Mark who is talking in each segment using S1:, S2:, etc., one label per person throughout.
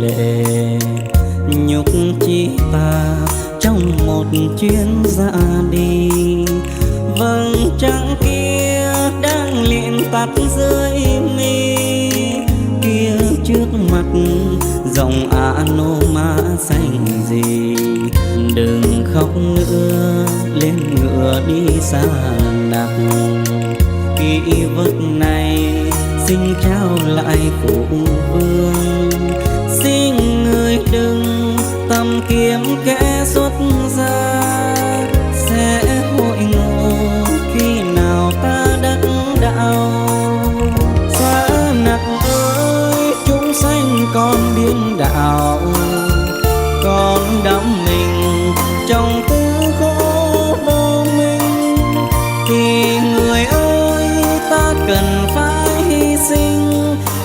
S1: lệ, nhục chi ta trong một chuyến ra đi. Vầng trăng kia đang lịn tắt dưới mi, kia trước mặt dòng Anoma xanh gì. Đừng khóc nữa, lên ngựa đi xa nặc, kỷ vật này xin trao lại phụ vương. Xin người đừng tầm kiếm kẻ xuất gia, sẽ hội ngộ khi nào ta đắc đạo. Xóa nặc ơi, chúng sanh còn điên đạo, còn đắm mình trong tư khổ vô minh. Thì người ơi, ta cần phải hy sinh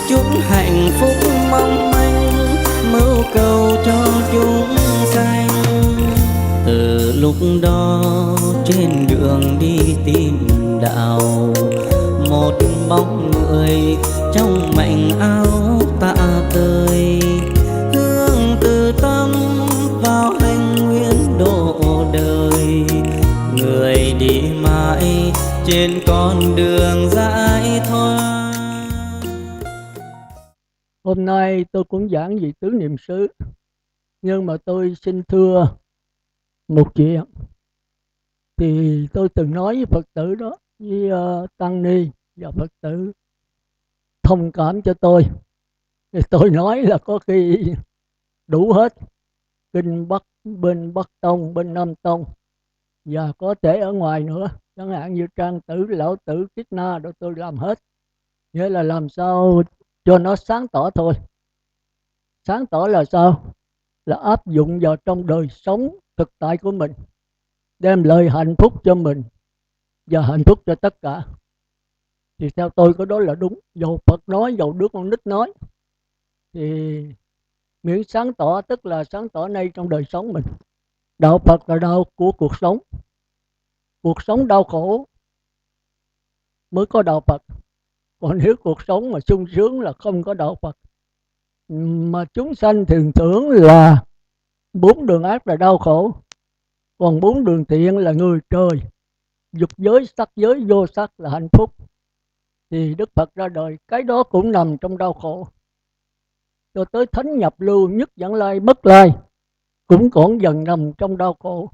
S1: chút hạnh phúc mong manh, mưu cầu cho chúng sanh. Từ lúc đó trên đường đi tìm đạo, một bóng người trong mảnh áo tạ tơi, hướng từ tâm vào hành nguyên độ đời. Người đi mãi trên con đường giải thoát.
S2: Hôm nay tôi cũng giảng về tứ niệm xứ, nhưng mà tôi xin thưa một chuyện. Thì tôi từng nói với Phật tử đó, với Tăng Ni và Phật tử thông cảm cho tôi. Thì tôi nói là có khi đủ hết kinh Bắc, bên Bắc Tông, bên Nam Tông, và có thể ở ngoài nữa, chẳng hạn như Trang Tử, Lão Tử, Kiết Na đó tôi làm hết. Nghĩa là làm sao cho nó sáng tỏ thôi. Sáng tỏ là sao? Là áp dụng vào trong đời sống thực tại của mình, đem lời hạnh phúc cho mình và hạnh phúc cho tất cả. Thì theo tôi cái đó là đúng. Dầu Phật nói, dầu đứa con nít nói, thì miễn sáng tỏ, tức là sáng tỏ ngay trong đời sống mình. Đạo Phật là đạo của cuộc sống. Cuộc sống đau khổ mới có đạo Phật. Còn nếu cuộc sống mà sung sướng là không có đạo Phật. Mà chúng sanh thường tưởng là 4 đường ác là đau khổ, còn 4 đường thiện là người trời, dục giới, sắc giới, vô sắc là hạnh phúc. Thì Đức Phật ra đời, cái đó cũng nằm trong đau khổ. Cho tới thánh nhập lưu, nhất dẫn lai, bất lai, cũng còn dần nằm trong đau khổ.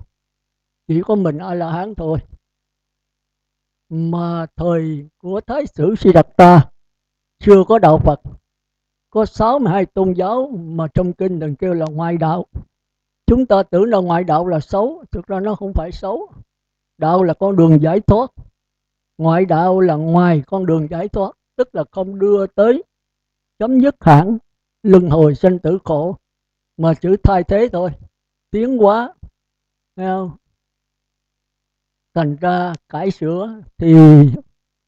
S2: Chỉ có mình A-la-hán thôi. Mà thời của Thái sử Siddhartha chưa có đạo Phật, có 62 tôn giáo mà trong kinh đừng kêu là ngoại đạo. Chúng ta tưởng là ngoại đạo là xấu, thực ra nó không phải xấu. Đạo là con đường giải thoát, ngoại đạo là ngoài con đường giải thoát, tức là không đưa tới chấm dứt hẳn luân hồi sinh tử khổ, mà chữ thay thế thôi, tiến hóa. Thấy không? Thành ra cải sửa thì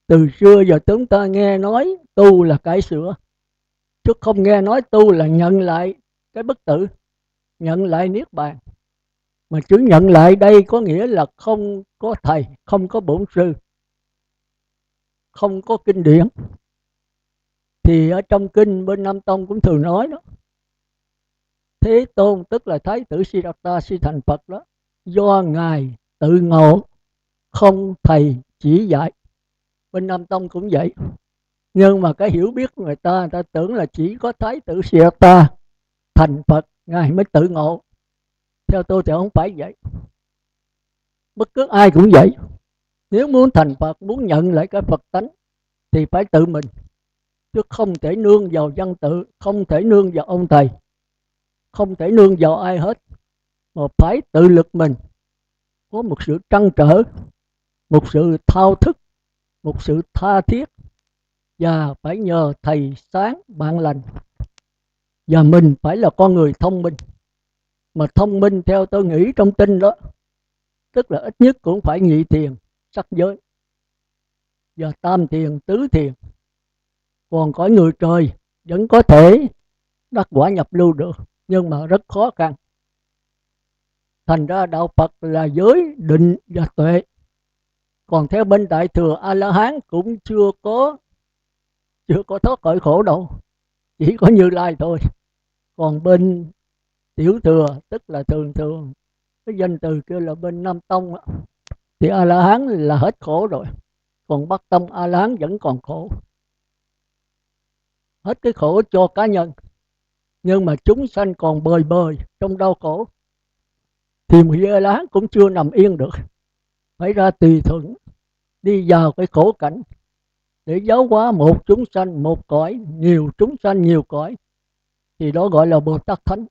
S2: từ xưa giờ chúng ta nghe nói tu là cải sửa, chứ không nghe nói tu là nhận lại cái bất tử, nhận lại niết bàn. Mà chữ nhận lại đây có nghĩa là không có thầy, không có bổn sư, không có kinh điển. Thì ở trong kinh bên Nam Tông cũng thường nói đó, Thế Tôn tức là Thái tử Siddhartha si thành Phật đó, do Ngài tự ngộ, không thầy chỉ dạy. Bên Nam Tông cũng vậy. Nhưng mà cái hiểu biết của người ta tưởng là chỉ có Thái tử Siddhartha thành Phật Ngài mới tự ngộ. Theo tôi thì không phải vậy. Bất cứ ai cũng vậy. Nếu muốn thành Phật, muốn nhận lại cái Phật tánh thì phải tự mình, chứ không thể nương vào văn tự, không thể nương vào ông thầy, không thể nương vào ai hết, mà phải tự lực mình. Có một sự trăn trở, một sự thao thức, một sự tha thiết, và phải nhờ thầy sáng bạn lành. Và mình phải là con người thông minh. Mà thông minh theo tôi nghĩ trong kinh đó, tức là ít nhất cũng phải nhị thiền, sắc giới, và tam thiền, tứ thiền. Còn cõi người trời vẫn có thể đắc quả nhập lưu được, nhưng mà rất khó khăn. Thành ra đạo Phật là giới, định và tuệ. Còn theo bên Đại Thừa A-la-hán cũng chưa có thoát khỏi khổ đâu, chỉ có Như Lai thôi. Còn bên tiểu thừa tức là thường thường, cái danh từ kêu là bên Nam Tông á, thì A La Hán là hết khổ rồi, còn Bắc Tông A La Hán vẫn còn khổ, hết cái khổ cho cá nhân, nhưng mà chúng sanh còn bời bời trong đau khổ, thì một A La Hán cũng chưa nằm yên được, phải ra tùy thuận đi vào cái khổ cảnh để giáo hóa một chúng sanh một cõi, nhiều chúng sanh nhiều cõi, thì đó gọi là Bồ Tát Thánh.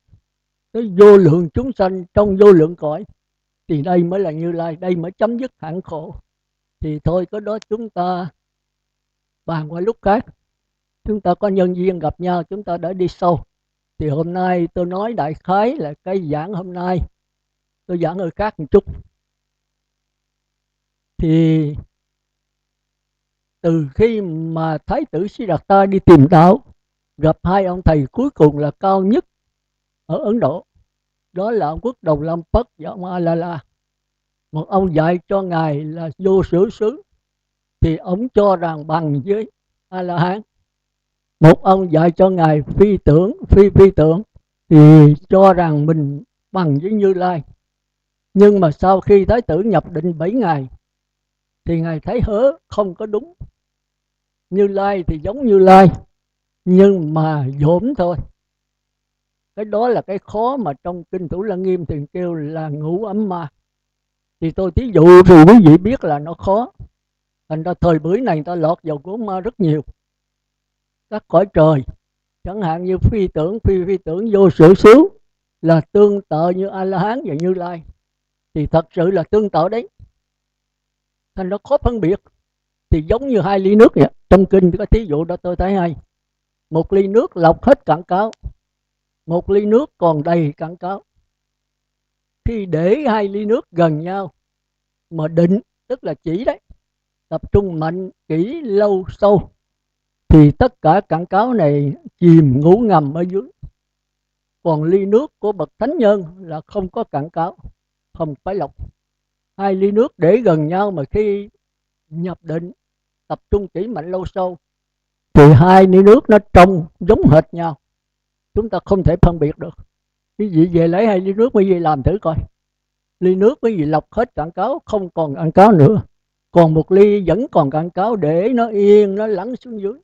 S2: Cái vô lượng chúng sanh trong vô lượng cõi, thì đây mới là Như Lai, đây mới chấm dứt hạnh khổ. Thì thôi cái đó chúng ta bàn qua lúc khác, chúng ta có nhân duyên gặp nhau chúng ta đã đi sâu. Thì hôm nay tôi nói đại khái là cái giảng hôm nay tôi giảng hơi khác một chút. Thì từ khi mà Thái tử Siddhartha đi tìm đạo, gặp hai ông thầy cuối cùng là cao nhất ở Ấn Độ, đó là ông Quốc Đầu Lâm Phất và ông A La La. Một ông dạy cho ngài là vô sở xứ, thì ông cho rằng bằng với A La Hán. Một ông dạy cho ngài phi tưởng phi tưởng, thì cho rằng mình bằng với Như Lai. Nhưng mà sau khi Thái tử nhập định 7 ngày, thì ngài thấy hớ không có đúng. Như Lai thì giống Như Lai, nhưng mà dỗm thôi. Cái đó là cái khó mà trong Kinh Thủ Lăng Nghiêm thì kêu là ngũ ấm ma. Thì tôi thí dụ thì quý vị biết là nó khó. Thành ra thời buổi này người ta lọt vào của ma rất nhiều. Các cõi trời, chẳng hạn như phi tưởng phi tưởng vô sở xứ, là tương tự như A La Hán và Như Lai, thì thật sự là tương tự đấy. Thành nó khó phân biệt. Thì giống như hai ly nước vậy. Trong kinh có thí dụ đó tôi thấy hay. Một ly nước lọc hết cặn cáo, một ly nước còn đầy cặn cáo. Khi để hai ly nước gần nhau mà định, tức là chỉ đấy, tập trung mạnh kỹ lâu sâu, thì tất cả cặn cáo này chìm ngủ ngầm ở dưới. Còn ly nước của bậc thánh nhân là không có cặn cáo, không phải lọc. Hai ly nước để gần nhau mà khi nhập định tập trung kỹ mạnh lâu sâu, thì hai ly nước nó trông giống hệt nhau, chúng ta không thể phân biệt được. Quý vị về lấy hai ly nước quý vị làm thử coi. Ly nước quý vị lọc hết cặn cáo, không còn cặn cáo nữa, còn một ly vẫn còn cặn cáo, để nó yên, nó lắng xuống dưới,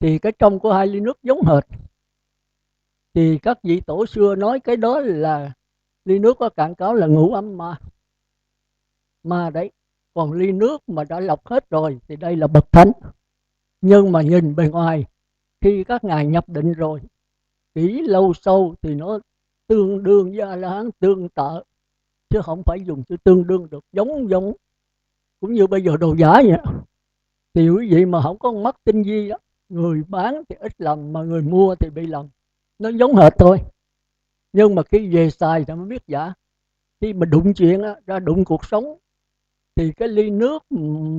S2: thì cái trong của hai ly nước giống hệt. Thì các vị tổ xưa nói cái đó là ly nước có cặn cáo là ngũ ấm ma đấy. Còn ly nước mà đã lọc hết rồi thì đây là bậc thánh. Nhưng mà nhìn bề ngoài, khi các ngài nhập định rồi, kỹ lâu sâu, thì nó tương đương với A La Hán, tương tự, chứ không phải dùng chữ tương đương được, giống. Cũng như bây giờ đồ giả vậy. Thì quý vị mà không có mắt tinh vi đó, người bán thì ít lầm, mà người mua thì bị lầm. Nó giống hệt thôi. Nhưng mà khi về xài thì mới biết giả. Khi mà đụng chuyện đó, ra đụng cuộc sống, thì cái ly nước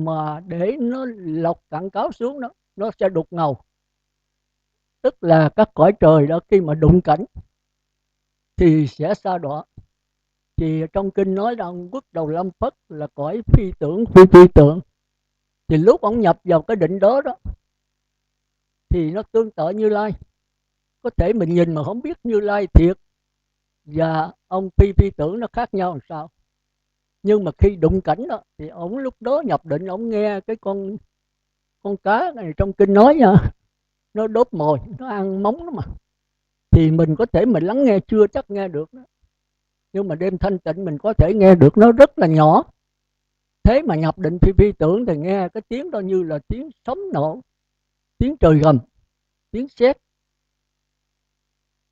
S2: mà để nó lọc cặn cáo xuống đó, nó sẽ đục ngầu. Tức là các cõi trời đó khi mà đụng cảnh thì sẽ sa đọa. Thì trong kinh nói rằng Quốc Đầu Lâm Phất là cõi phi tưởng phi tưởng. Thì lúc ông nhập vào cái định đó đó, thì nó tương tự Như Lai. Có thể mình nhìn mà không biết Như Lai thiệt và ông phi tưởng nó khác nhau làm sao. Nhưng mà khi đụng cảnh đó, thì ông lúc đó nhập định, ông nghe cái con cá này trong kinh nói nha, nó đốt mồi, nó ăn móng đó mà. Thì mình có thể mình lắng nghe chưa chắc nghe được đó. Nhưng mà đêm thanh tịnh mình có thể nghe được, nó rất là nhỏ. Thế mà nhập định phi tưởng thì nghe cái tiếng đó như là tiếng sấm nổ, tiếng trời gầm, tiếng sét.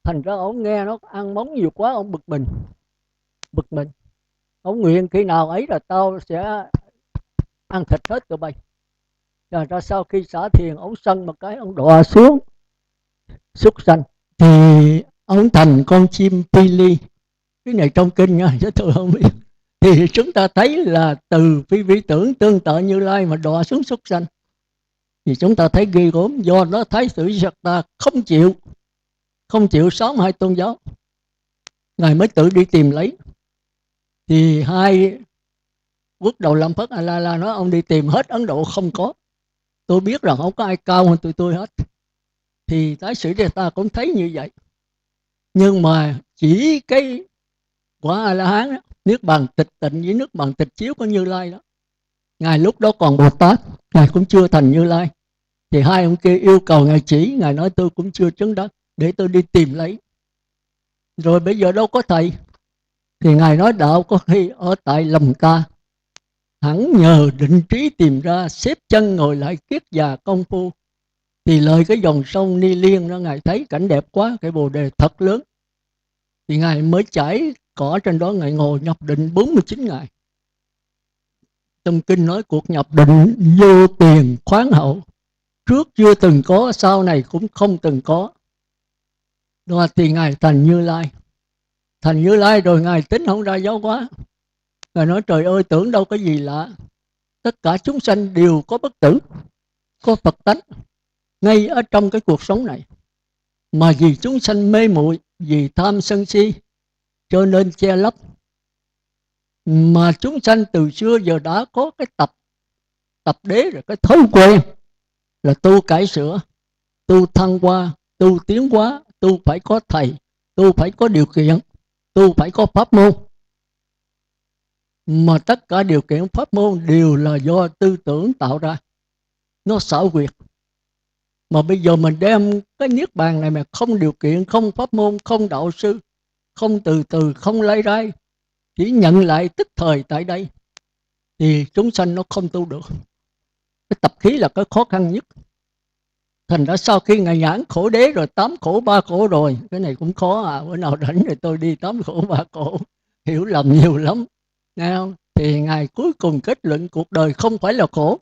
S2: Thành ra ông nghe nó ăn móng nhiều quá, ông bực mình. Ông nguyện khi nào ấy là tao sẽ ăn thịt hết tụi bay. Rồi ra sau khi xả thiền, ông sân một cái, ông đọa xuống súc sanh, thì ông thành con chim pili. Cái này trong kinh nha, chứ tôi không biết. Thì chúng ta thấy là từ phi tưởng tương tự Như Lai mà đọa xuống súc sanh, thì chúng ta thấy ghê gớm. Do đó Thái tử Siddhartha không chịu sống hai tôn giáo, ngài mới tự đi tìm lấy. Thì hai Quốc Đầu Lâm Phất A La La nói ông đi tìm hết Ấn Độ không có. Tôi biết rằng không có ai cao hơn tụi tôi hết. Thì Thái tử Siddhartha cũng thấy như vậy. Nhưng mà chỉ cái quả A-la-hán đó, nước bàn tịch tịnh với nước bàn tịch chiếu của Như Lai đó, Ngài lúc đó còn Bồ Tát, Ngài cũng chưa thành Như Lai. Thì hai ông kia yêu cầu Ngài chỉ, Ngài nói tôi cũng chưa chứng đắc, để tôi đi tìm lấy. Rồi bây giờ đâu có thầy, thì Ngài nói đạo có khi ở tại lòng ta, hẳn nhờ định trí tìm ra, xếp chân ngồi lại kiết già công phu. Thì lời cái dòng sông Ni Liên đó, Ngài thấy cảnh đẹp quá, cái bồ đề thật lớn, thì Ngài mới chảy cỏ trên đó, Ngài ngồi nhập định 49 ngày. Trong kinh nói cuộc nhập định vô tiền khoáng hậu, trước chưa từng có, sau này cũng không từng có. Đó thì Ngài thành Như Lai. Thành Như Lai rồi Ngài tính không ra giáo hóa. Ngài nói trời ơi, tưởng đâu có gì lạ, tất cả chúng sanh đều có bất tử, có Phật tánh ngay ở trong cái cuộc sống này. Mà vì chúng sanh mê muội, vì tham sân si, cho nên che lấp. Mà chúng sanh từ xưa giờ đã có cái tập đế rồi, cái thói quen là tu cải sửa, tu thăng hoa, tu tiến hóa, tu phải có thầy, tu phải có điều kiện, tu phải có pháp môn. Mà tất cả điều kiện pháp môn đều là do tư tưởng tạo ra, nó xảo quyệt. Mà bây giờ mình đem cái niết bàn này mà không điều kiện, không pháp môn, không đạo sư, không từ từ, không lay rai, chỉ nhận lại tức thời tại đây, thì chúng sanh nó không tu được. Cái tập khí là cái khó khăn nhất. Thành ra sau khi Ngài giảng khổ đế rồi, 8 khổ 3 khổ rồi, cái này cũng khó à, bữa nào rảnh rồi tôi đi 8 khổ 3 khổ, hiểu lầm nhiều lắm, nghe không? Thì Ngài cuối cùng kết luận cuộc đời không phải là khổ,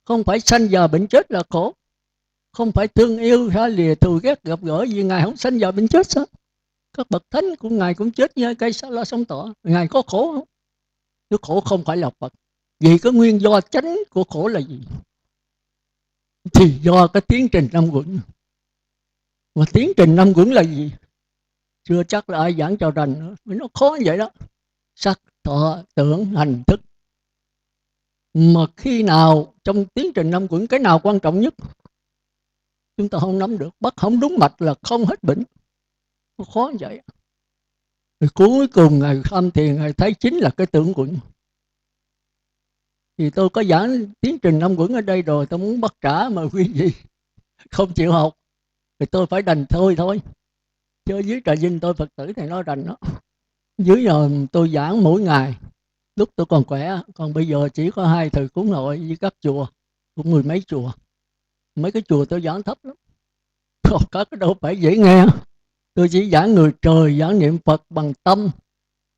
S2: không phải sanh già bệnh chết là khổ, không phải thương yêu xa lìa thù ghét gặp gỡ gì. Ngài không sanh già bệnh chết sao? Các bậc thánh của Ngài cũng chết như cây sa la sống tỏ. Ngài có khổ không? Cái khổ không phải là Phật. Vì cái nguyên do chánh của khổ là gì? Thì do cái tiến trình năm quẩn. Mà tiến trình năm quẩn là gì? Chưa chắc là ai giảng cho rành nữa, vì nó khó như vậy đó. Sắc, thọ, tưởng, hành, thức. Mà khi nào trong tiến trình năm quẩn, cái nào quan trọng nhất? Chúng ta không nắm được. Bắt không đúng mạch là không hết bệnh. Nó khó như vậy. Rồi cuối cùng Ngài tham thiền, Ngài thấy chính là cái tưởng quẩn. Thì tôi có giảng tiến trình năm quẩn ở đây rồi, tôi muốn bắt trả mà quý vị không chịu học, thì tôi phải đành thôi. Chứ dưới Trà Vinh tôi Phật tử thì nó đành đó. Dưới giờ tôi giảng mỗi ngày, lúc tôi còn khỏe, còn bây giờ chỉ có 2 thời cúng hội với các chùa, cũng 10 mấy chùa. Mấy cái chùa tôi giảng thấp lắm, còn các cái đâu phải dễ nghe. Tôi chỉ giảng người trời, giảng niệm Phật bằng tâm,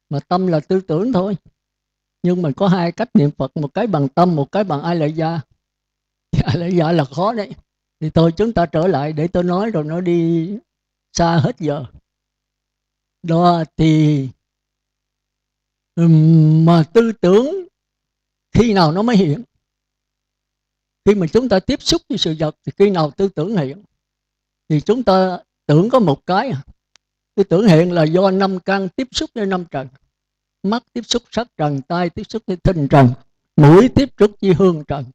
S2: mà tâm là tư tưởng thôi. Nhưng mà có 2 cách niệm Phật, một cái bằng tâm, một cái bằng ai lại gia. Ai lại gia là khó đấy. Thì thôi chúng ta trở lại để tôi nói rồi nó đi xa hết giờ. Đó thì mà tư tưởng khi nào nó mới hiện? Khi mà chúng ta tiếp xúc với sự vật thì khi nào tư tưởng hiện? Thì chúng ta tưởng có một cái. Tư tưởng hiện là do 5 căn tiếp xúc với 5 trần. Mắt tiếp xúc sắc trần, tai tiếp xúc với thinh trần, mũi tiếp xúc với hương trần,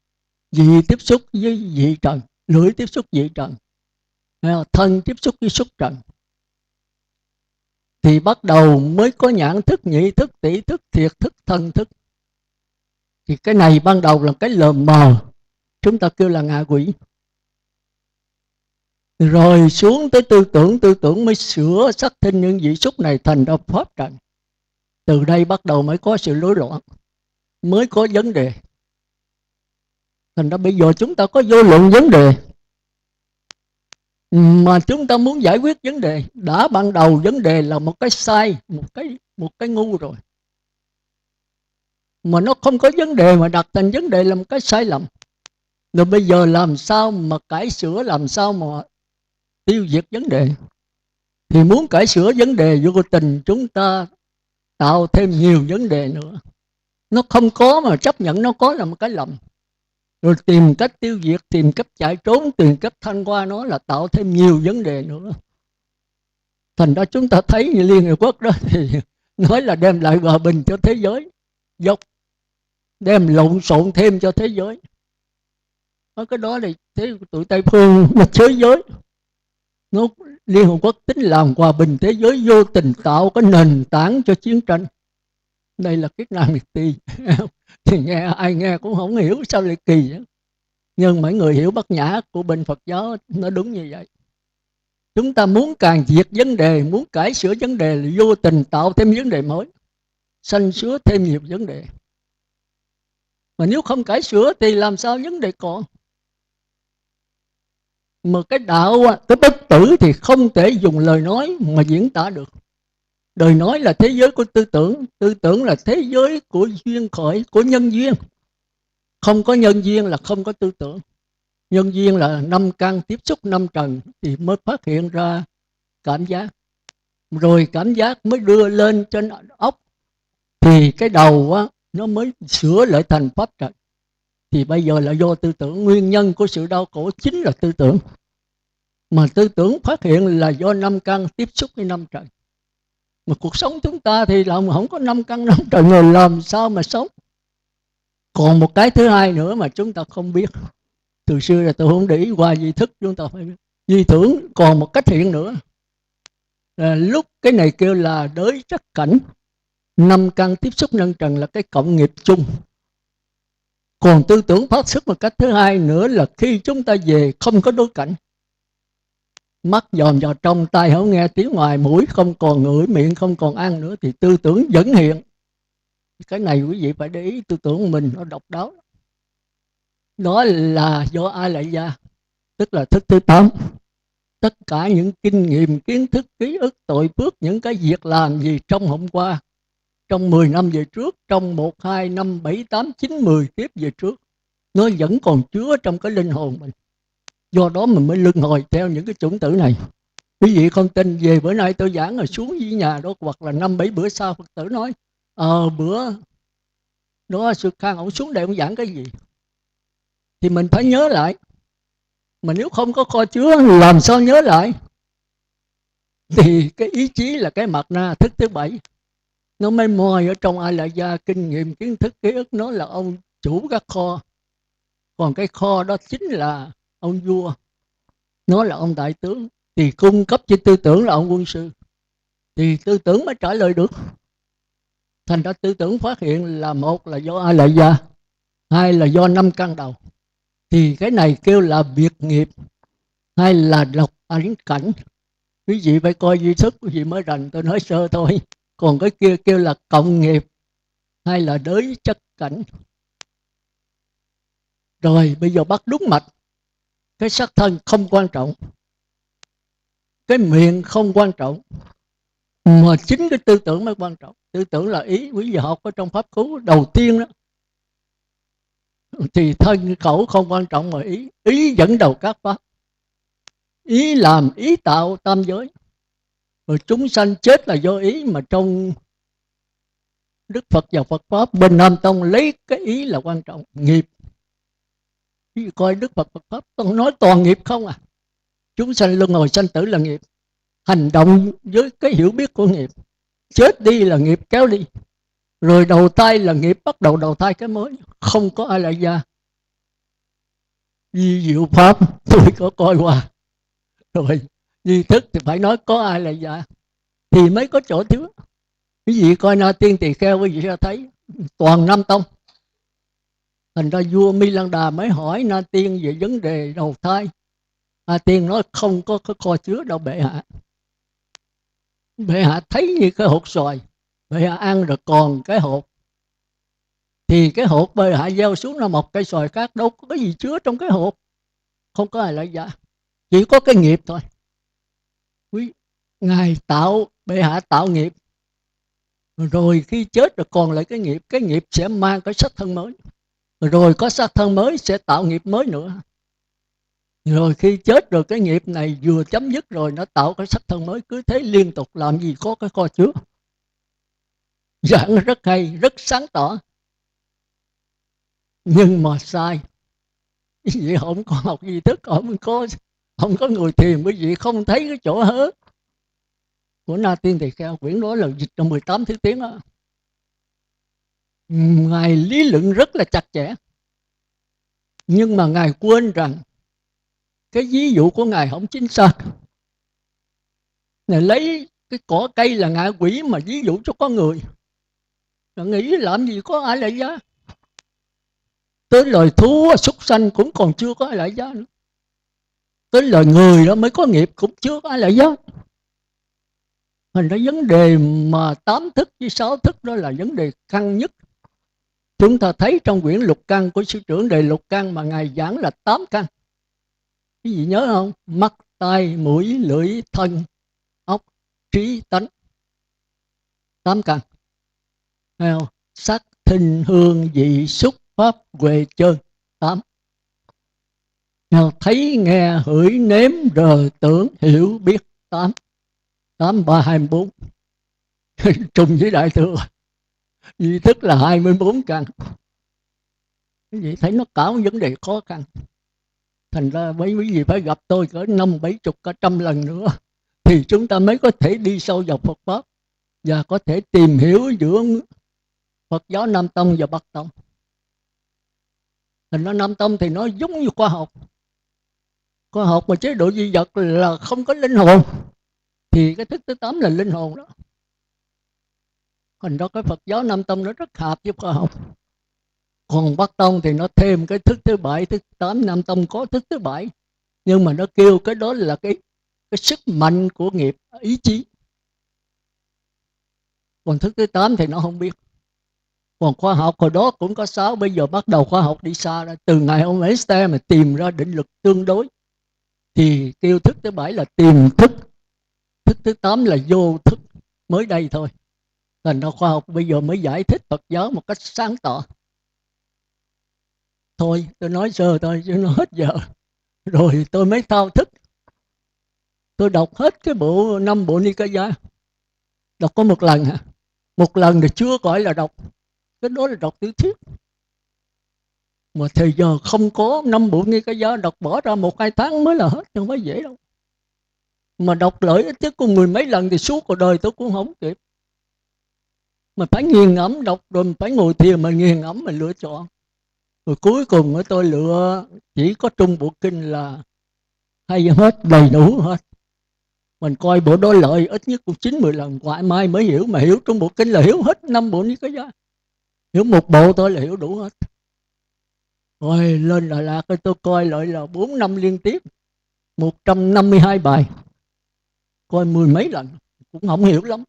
S2: vị tiếp xúc với vị trần, lưỡi tiếp xúc vị trần, thân tiếp xúc với xúc trần. Thì bắt đầu mới có nhãn thức, nhị thức, tỷ thức, thiệt thức, thân thức. Thì cái này ban đầu là cái lờ mờ, chúng ta kêu là ngạ quỷ. Rồi xuống tới tư tưởng mới sửa sắc thinh những vị xúc này thành ra pháp trần. Từ đây bắt đầu mới có sự rối loạn, mới có vấn đề. Thành ra bây giờ chúng ta có vô lượng vấn đề, mà chúng ta muốn giải quyết vấn đề, đã ban đầu vấn đề là một cái sai, một cái ngu rồi. Mà nó không có vấn đề mà đặt thành vấn đề là một cái sai lầm. Rồi bây giờ làm sao mà cải sửa, làm sao mà tiêu diệt vấn đề? Thì muốn cải sửa vấn đề, vô tình chúng ta tạo thêm nhiều vấn đề nữa. Nó không có mà chấp nhận nó có là một cái lầm. Rồi tìm cách tiêu diệt, tìm cách chạy trốn, tìm cách thanh qua nó là tạo thêm nhiều vấn đề nữa. Thành ra chúng ta thấy như Liên Hiệp Quốc đó thì nói là đem lại hòa bình cho thế giới, dốc đem lộn xộn thêm cho thế giới. Cái đó thì thế tụi Tây Phương là thế giới, nó Liên Hợp Quốc tính làm hòa bình thế giới vô tình tạo cái nền tảng cho chiến tranh. Đây là cái năng liệt ti. Thì nghe ai nghe cũng không hiểu sao lại kỳ vậy. Nhưng mấy người hiểu bát nhã của bên Phật giáo nó đúng như vậy. Chúng ta muốn càng diệt vấn đề, muốn cải sửa vấn đề là vô tình tạo thêm vấn đề mới, sanh sứa thêm nhiều vấn đề. Mà nếu không cải sửa thì làm sao vấn đề còn. Mà cái đạo, cái bất tử thì không thể dùng lời nói mà diễn tả được. Đời nói là thế giới của tư tưởng, tư tưởng là thế giới của duyên khởi, của nhân duyên. Không có nhân duyên là không có tư tưởng. Nhân duyên là 5 căn tiếp xúc 5 trần thì mới phát hiện ra cảm giác. Rồi cảm giác mới đưa lên trên óc. Thì cái đầu á, nó mới sửa lại thành pháp trần. Thì bây giờ là do tư tưởng. Nguyên nhân của sự đau khổ chính là tư tưởng. Mà tư tưởng phát hiện là do 5 căn tiếp xúc với 5 trần. Mà cuộc sống chúng ta thì làm không có 5 căn 5 trần rồi làm sao mà sống. Còn một cái thứ hai nữa mà chúng ta không biết. Từ xưa là tôi không để ý qua di thức, chúng ta phải biết. Di tưởng còn một cách hiện nữa. Lúc cái này kêu là đới trắc cảnh. 5 căn tiếp xúc nhân trần là cái cộng nghiệp chung. Còn tư tưởng phát xuất một cách thứ hai nữa là khi chúng ta về không có đối cảnh. Mắt dòm vào trong, tai không nghe tiếng ngoài, mũi không còn ngửi, miệng không còn ăn nữa thì tư tưởng vẫn hiện. Cái này quý vị phải để ý, tư tưởng của mình nó độc đáo. Đó là do A Lại Gia, tức là thức thứ 8. Tất cả những kinh nghiệm, kiến thức, ký ức, tội phước, những cái việc làm gì trong hôm qua, trong 10 năm về trước, trong 1, 2, 5, 7, 8, 9, 10 tiếp về trước, nó vẫn còn chứa trong cái linh hồn mình. Do đó mình mới luân hồi theo những cái chủng tử này. Quý vị không tin, về bữa nay tôi giảng rồi xuống dưới nhà đó, hoặc là 5, 7 bữa sau Phật tử nói bữa đó Sư Khang ông xuống đây ông giảng cái gì, thì mình phải nhớ lại. Mà nếu không có kho chứa làm sao nhớ lại. Thì cái ý chí là cái mặt na thức thứ 7. Nó mới mòi ở trong A Lại Gia, kinh nghiệm, kiến thức, ký ức, nó là ông chủ các kho. Còn cái kho đó chính là ông vua, nó là ông đại tướng. Thì cung cấp cho tư tưởng là ông quân sư. Thì tư tưởng mới trả lời được. Thành ra tư tưởng phát hiện là một là do A Lại Gia, hai là do 5 căn đầu. Thì cái này kêu là biệt nghiệp, hay là độc ảnh cảnh. Quý vị phải coi duy thức, quý vị mới rành, tôi nói sơ thôi. Còn cái kia kêu là cộng nghiệp, hay là đới chất cảnh. Rồi bây giờ bắt đúng mạch. Cái sắc thân không quan trọng, cái miệng không quan trọng, mà chính cái tư tưởng mới quan trọng. Tư tưởng là ý, quý vị học ở trong pháp cứu đầu tiên đó. Thì thân khẩu không quan trọng mà ý. Ý dẫn đầu các pháp. Ý làm, ý tạo tam giới. Rồi chúng sanh chết là do ý. Mà trong Đức Phật và Phật Pháp bên Nam Tông lấy cái ý là quan trọng. Nghiệp. Quý vị coi Đức Phật Phật Pháp tôi nói toàn nghiệp không à. Chúng sanh luân hồi sanh tử là nghiệp. Hành động với cái hiểu biết của nghiệp. Chết đi là nghiệp kéo đi. Rồi đầu thai là nghiệp bắt đầu đầu thai cái mới. Không có A Lại Gia. Di diệu Pháp tôi có coi qua. Rồi di thức thì phải nói có A Lại Gia thì mới có chỗ thiếu. Quý vị coi Na Tiên Tỳ Kheo, quý vị sẽ thấy toàn Nam Tông. Thành ra vua Mi Lan Đà mới hỏi Na Tiên về vấn đề đầu thai. Na Tiên nói không có kho chứa đâu bệ hạ. Bệ hạ thấy như cái hột xoài, bệ hạ ăn rồi còn cái hột. Thì cái hột bệ hạ gieo xuống là một cây xoài khác, đâu có cái gì chứa trong cái hột. Không có Ai Lại Gia, chỉ có cái nghiệp thôi. Ngài tạo, bệ hạ tạo nghiệp. Rồi khi chết rồi còn lại cái nghiệp sẽ mang cái sắc thân mới. Rồi có sắc thân mới sẽ tạo nghiệp mới nữa. Rồi khi chết rồi cái nghiệp này vừa chấm dứt rồi nó tạo cái sắc thân mới. Cứ thế liên tục, làm gì có cái kho chứa. Giảng rất hay, rất sáng tỏ. Nhưng mà sai. Quý vị không có học duy thức, không có người thiền, quý vị không thấy cái chỗ hớ của Na Tiên Tỳ Kheo. Quyển đó là dịch trong 18 thứ tiếng đó. Ngài lý luận rất là chặt chẽ. Nhưng mà Ngài quên rằng cái ví dụ của Ngài không chính xác. Này lấy cái cỏ cây là ngạ quỷ mà ví dụ cho con người, rồi nghĩ làm gì có ai lại giá. Tới loài thú súc sanh cũng còn chưa có ai lại giá nữa, tới loài người đó mới có nghiệp cũng chưa có ai lại giá. Thành ra vấn đề mà 8 thức với 6 thức đó là vấn đề căn nhất. Chúng ta thấy trong quyển lục căn của sư trưởng Đề Lục Căn mà ngài giảng là 8 căn. Cái gì nhớ không? Mắt, tai, mũi, lưỡi, thân, ốc, trí, tánh. 8 căn. Thấy không? Sắc, thinh, hương, vị, xúc, pháp, huệ, chân. 8. Thấy, nghe, hửi, nếm, rờ, tưởng, hiểu, biết. 8. 8, 3, 24. Trùng với Đại Thừa. Duy thức là 24 căn. Cái gì thấy nó cả một vấn đề khó khăn. Thành ra mấy quý vị phải gặp tôi cỡ 50-70 cả trăm lần nữa thì chúng ta mới có thể đi sâu vào Phật Pháp và có thể tìm hiểu giữa Phật giáo Nam Tông và Bắc Tông. Thành ra Nam Tông thì nó giống như khoa học. Khoa học mà chế độ duy vật là không có linh hồn, thì cái thức thứ 8 là linh hồn đó. Thành ra cái Phật giáo Nam Tông nó rất hợp với khoa học. Còn Bắc Tông thì nó thêm cái thức thứ 7, thức 8. Nam Tông có thức thứ 7, nhưng mà nó kêu cái đó là cái sức mạnh của nghiệp ý chí. Còn thức thứ 8 thì nó không biết. Còn khoa học hồi đó cũng có 6, bây giờ bắt đầu khoa học đi xa ra. Từ ngày ông Einstein mà tìm ra định lực tương đối thì kêu thức thứ 7 là tiềm thức. Thức thứ 8 là vô thức, mới đây thôi. Thành ra khoa học bây giờ mới giải thích Phật giáo một cách sáng tỏ. Thôi tôi nói sơ thôi chứ nó hết giờ. Rồi tôi mới thao thức. Tôi đọc hết cái bộ 5 bộ Nikaya. Đọc có một lần hả? Một lần thì chưa gọi là đọc. Cái đó là đọc tiểu thuyết. Mà thời giờ không có 5 bộ Nikaya, đọc bỏ ra 1-2 tháng mới là hết, không phải dễ đâu. Mà đọc lợi ít nhất cũng 10 mấy lần thì suốt cuộc đời tôi cũng không kịp. Mà phải nghiền ngẫm đọc, rồi phải ngồi thiền mà nghiền ngẫm mà lựa chọn. Rồi cuối cùng tôi lựa chỉ có Trung Bộ Kinh là hay hết, đầy đủ hết. Mình coi bộ đó lợi ít nhất cũng 9-10 lần, ngoại mai mới hiểu. Mà hiểu Trung Bộ Kinh là hiểu hết 5 bộ Nikaya. Hiểu một bộ tôi là hiểu đủ hết. Rồi lên Đà Lạt tôi coi lại là 4 năm liên tiếp, 152 bài. Coi 10 mấy lần cũng không hiểu lắm.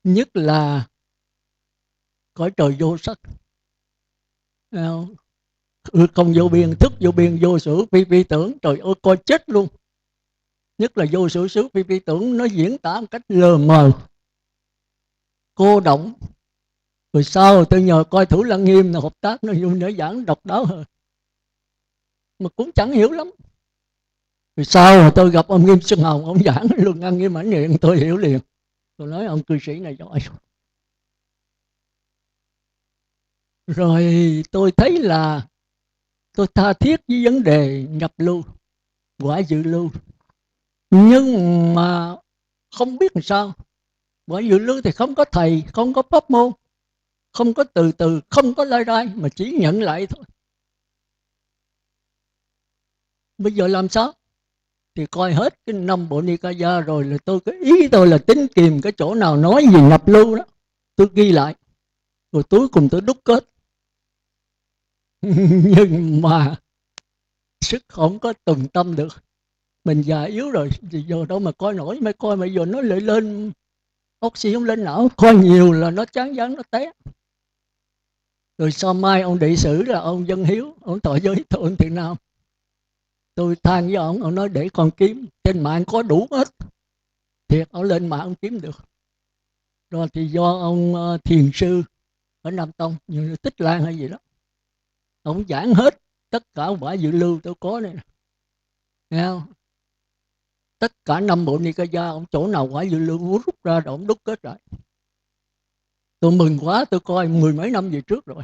S2: Nhất là cõi trời vô sắc, không vô biên, thức vô biên, vô sự phi phi tưởng. Trời ơi coi chết luôn. Nhất là vô sự xứ phi phi tưởng, nó diễn tả một cách lờ mờ, cô động. Rồi sau tôi nhờ coi Thủ Lăng Nghiêm là hợp tác, nó dùng để giảng độc đáo hơn, mà cũng chẳng hiểu lắm. Rồi sau tôi gặp ông Nghiêm Xuân Hồng, ông giảng Luận Ngăn Nghiêm Mãnh Nguyện, tôi hiểu liền. Tôi nói ông cư sĩ này giỏi. Rồi tôi thấy là tôi tha thiết với vấn đề nhập lưu, quả dự lưu. Nhưng mà không biết làm sao. Quả dự lưu thì không có thầy, không có pháp môn, không có từ từ, không có lai rai, mà chỉ nhận lại thôi. Bây giờ làm sao? Thì coi hết cái 5 bộ Nikaya rồi là ý tôi là tính kìm cái chỗ nào nói gì nhập lưu đó, tôi ghi lại. Rồi cuối cùng tôi đúc kết. Nhưng mà sức không có tùng tâm được. Mình già yếu rồi thì giờ đâu mà coi nổi. Mới coi mà giờ nó lại lên oxy không lên não, coi nhiều là nó chán váng, nó té. Rồi sau mai ông đệ sử là ông Dân Hiếu, ông Thọ Giới Thượng Thiện Nam, tôi than với ông nói để con kiếm, trên mạng có đủ hết. Thiệt, ông lên mạng ông kiếm được. Rồi thì do ông thiền sư ở Nam Tông, như Tích Lan hay gì đó, ông giảng hết tất cả quả dự lưu tôi có đây. Nghe không? Tất cả 5 bộ Nikaya, ông chỗ nào quả dự lưu muốn rút ra rồi ông đúc kết lại. Tôi mừng quá, tôi coi 10 mấy năm về trước rồi.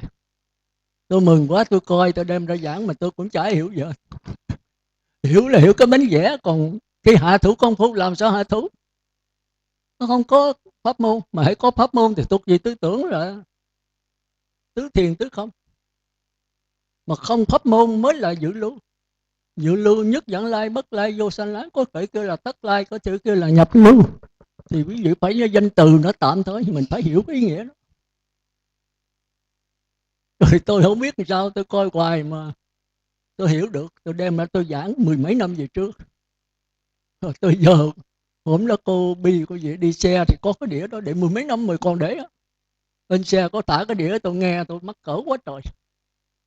S2: Tôi mừng quá, tôi coi, tôi đem ra giảng mà tôi cũng chả hiểu gì hết. Hiểu là hiểu cái bánh vẽ, còn cái hạ thủ công phu làm sao hạ thủ? Nó không có pháp môn, mà hãy có pháp môn thì thuộc gì tư tưởng rồi. Tứ thiền tứ không. Mà không pháp môn mới là dự lưu. dự lưu, nhất dẫn lai, bất lai, vô sanh lai, có thể kêu là tất lai, có thể kêu là nhập lưu. Thì quý vị phải danh từ nó tạm thôi, mình phải hiểu cái ý nghĩa đó. Rồi tôi không biết làm sao, tôi coi hoài mà tôi hiểu được. Tôi đem ra tôi giảng mười mấy năm về trước. Rồi tôi giờ hôm đó cô Bi cô gì đi xe thì có cái đĩa đó để mười mấy năm rồi còn để đó. Lên xe có thả cái đĩa, tôi nghe tôi mắc cỡ quá trời.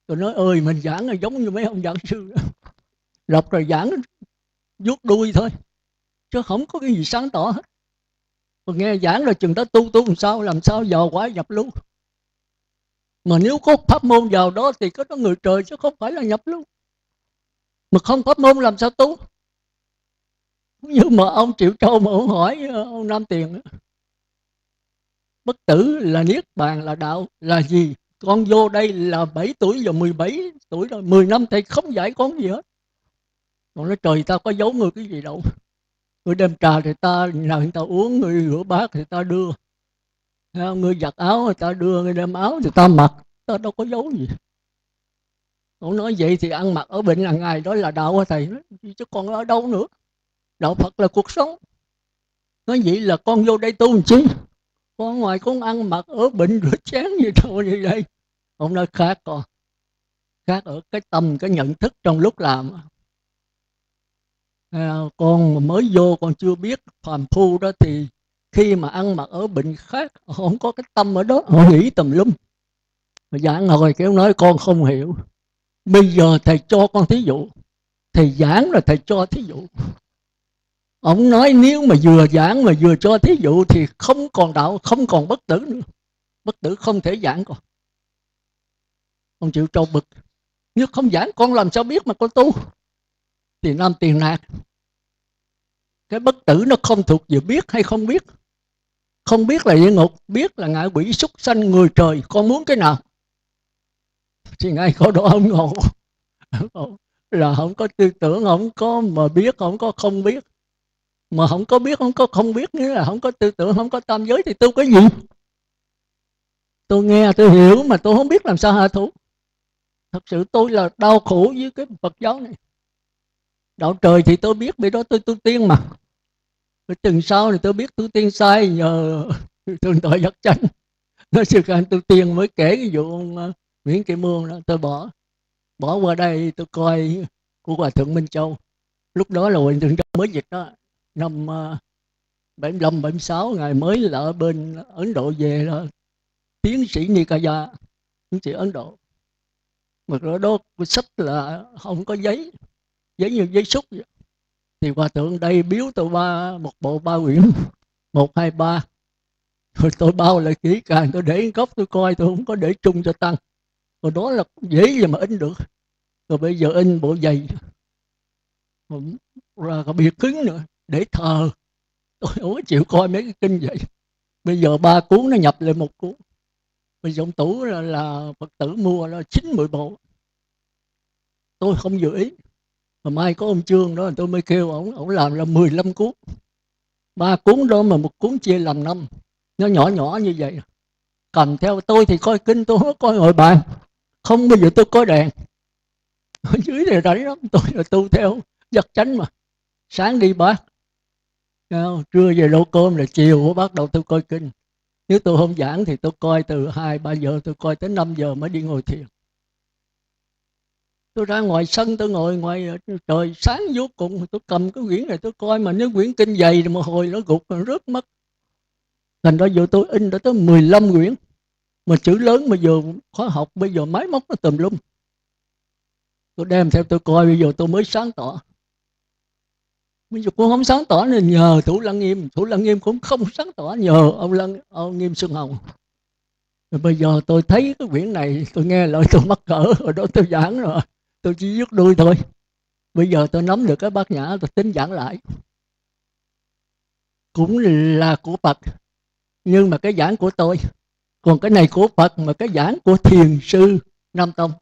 S2: Tôi nói ơi, mình giảng là giống như mấy ông giảng sư đọc rồi giảng vuốt đuôi thôi, chứ không có cái gì sáng tỏ hết. Còn nghe giảng rồi chừng đó tu làm sao giàu quá nhập lưu. Mà nếu có pháp môn vào đó thì có đó người trời, chứ không phải là nhập lưu. Mà không pháp môn làm sao tu. Nhưng mà ông Triệu Châu mà ông hỏi ông Nam Tiền, bất tử là niết bàn là đạo là gì? Con vô đây là 7 tuổi và 17 tuổi rồi, 10 năm thầy không dạy con gì hết. Con nói trời, ta có giấu người cái gì đâu. Người đem trà thì ta nào người ta uống, người rửa bát thì ta đưa, người giặt áo thì ta đưa, người đem áo thì ta mặc, ta đâu có giấu gì. Ông nói vậy thì ăn mặc ở bệnh hàng ngày đó là đạo hả thầy? Nói, chứ còn ở đâu nữa. Đạo Phật là cuộc sống. Nói vậy là con vô đây tu làm chi? Con ngoài con ăn mặc ở bệnh rửa chén gì đâu như vậy. Ông nói khác con. Khác ở cái tâm, cái nhận thức trong lúc làm. Con mới vô con chưa biết phàm phu đó, thì khi mà ăn mặc ở bệnh khác, không có cái tâm ở đó, họ nghĩ tùm lum. Mà giảng ngồi cái ông nói con không hiểu. Bây giờ thầy cho con thí dụ. Thầy giảng rồi thầy cho thí dụ. Ông nói nếu mà vừa giảng mà vừa cho thí dụ thì không còn đạo, không còn bất tử nữa. Bất tử không thể giảng con. Ông Triệu Châu bực. Nếu không giảng con làm sao biết mà con tu? Thì Nam Tiền nạt. Cái bất tử nó không thuộc về biết hay không biết. Không biết là địa ngục, biết là ngạ quỷ, súc sanh, người trời. Con muốn cái nào? Thì ngay có đó ông ngộ. Là không có tư tưởng, không có mà biết, không có không biết. Mà không có biết, không có không biết, nghĩa là không có tư tưởng, không có tam giới thì tu cái gì? Tôi nghe, tôi hiểu mà tôi không biết làm sao hạ thủ. Thật sự tôi là đau khổ với cái Phật giáo này. Đạo trời thì tôi biết, bởi đó tôi tu tiên mà. Rồi chừng sau thì tôi biết tu tiên sai nhờ Thượng Tọa Giác Chánh. Nói sư anh tu tiên mới kể cái vụ ông Nguyễn Kỳ Mương đó, tôi bỏ qua đây tôi coi của Hòa Thượng Minh Châu. Lúc đó là Hòa Thượng Châu mới dịch đó, năm 75, 76, ngày mới là ở bên Ấn Độ về là tiến sĩ Nikaya, tiến sĩ Ấn Độ. Mà ở đó sách là không có giấy như giấy xúc vậy. Thì Hòa Thượng đây biếu tôi một bộ 3 quyển, 1, 2, 3. Rồi tôi bao lại kỹ càng, tôi để góc tôi coi, tôi không có để chung cho tăng. Rồi đó là dễ gì mà in được. Rồi bây giờ in bộ dày, rồi có biệt cứng nữa, để thờ. Tôi không có chịu coi mấy cái kinh vậy. Bây giờ 3 cuốn nó nhập lại 1 cuốn. Bây giờ ông Tủ là Phật tử mua là 9-10 bộ. Tôi không dự ý. Mà mai có ông Trương đó tôi mới kêu ổng làm là 15 cuốn. 3 cuốn đó mà 1 cuốn chia làm 5. Nó nhỏ nhỏ như vậy. Cầm theo tôi thì coi kinh, tôi không coi ngồi bàn. Không bao giờ tôi coi đèn. Ở dưới này rảnh lắm, tôi là tu theo Giác Chánh mà. Sáng đi bác, trưa về nấu cơm, là chiều bắt đầu tôi coi kinh. Nếu tôi không giảng thì tôi coi từ 2-3 giờ, tôi coi tới 5 giờ mới đi ngồi thiền. Tôi ra ngoài sân, tôi ngồi ngoài trời sáng vô cùng, tôi cầm cái quyển này tôi coi, mà nếu quyển kinh dày thì một hồi nó gục rồi rớt mất. Thành ra giờ tôi in đã tới 15 quyển. Mà chữ lớn bây giờ khóa học, bây giờ máy móc nó tùm lum. Tôi đem theo tôi coi, bây giờ tôi mới sáng tỏ. Bây giờ cũng không sáng tỏ nên nhờ Thủ Lăng Nghiêm. Thủ Lăng Nghiêm cũng không sáng tỏ, nhờ ông Nghiêm Xuân Hồng. Rồi bây giờ tôi thấy cái quyển này, tôi nghe lời tôi mắc cỡ, rồi đó tôi giảng rồi. Tôi chỉ viết đuôi thôi. Bây giờ tôi nắm được cái bát nhã, tôi tính giảng lại. Cũng là của Phật, nhưng mà cái giảng của tôi. Còn cái này của Phật, mà cái giảng của Thiền sư Nam Tông.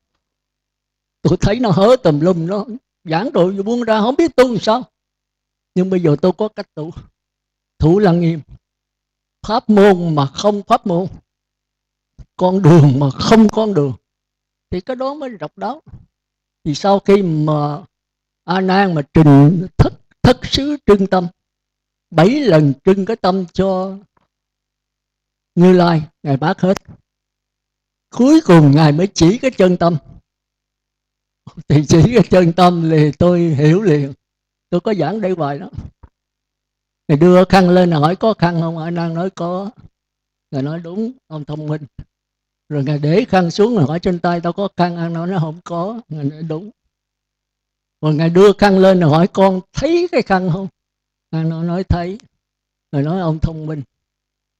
S2: Tôi thấy nó hớ tùm lum, nó giảng rồi buông ra không biết tu làm sao. Nhưng bây giờ tôi có cách tu. Thủ Lăng Nghiêm. Pháp môn mà không pháp môn, con đường mà không con đường, thì cái đó mới độc đáo. Thì sau khi mà A Nan mà trình thất xứ trưng tâm, 7 lần trưng cái tâm cho Như Lai, ngài bác hết. Cuối cùng ngài mới chỉ cái chân tâm. Thì chỉ cái chân tâm thì tôi hiểu liền. Tôi có giảng đây bài đó. Ngài đưa khăn lên hỏi có khăn không? A Nan nói có. Ngài nói đúng, ông thông minh. Rồi ngài để khăn xuống, hỏi trên tay tao có khăn. A Nan nói không có. Ngài nói đúng. Rồi ngài đưa khăn lên hỏi con thấy cái khăn không? A Nan nói thấy. Ngài nói ông thông minh.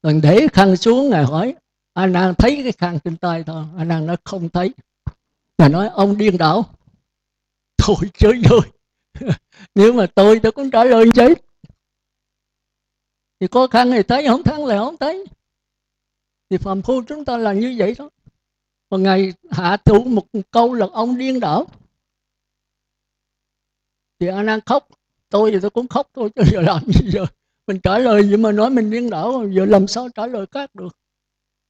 S2: Rồi để khăn xuống, ngài hỏi A Nan thấy cái khăn trên tay thôi? A Nan nói không thấy. Ngài nói ông điên đảo. Thôi trời ơi, nếu mà tôi cũng trả lời vậy. Thì có khăn thì thấy, không khăn là không thấy. Thì phàm phu chúng ta là như vậy đó. Và ngài hạ thủ một câu là ông điên đảo. Thì A Nan khóc. Tôi thì tôi cũng khóc thôi, chứ giờ làm gì giờ. Mình trả lời vậy mà nói mình điên đảo, giờ làm sao trả lời khác được.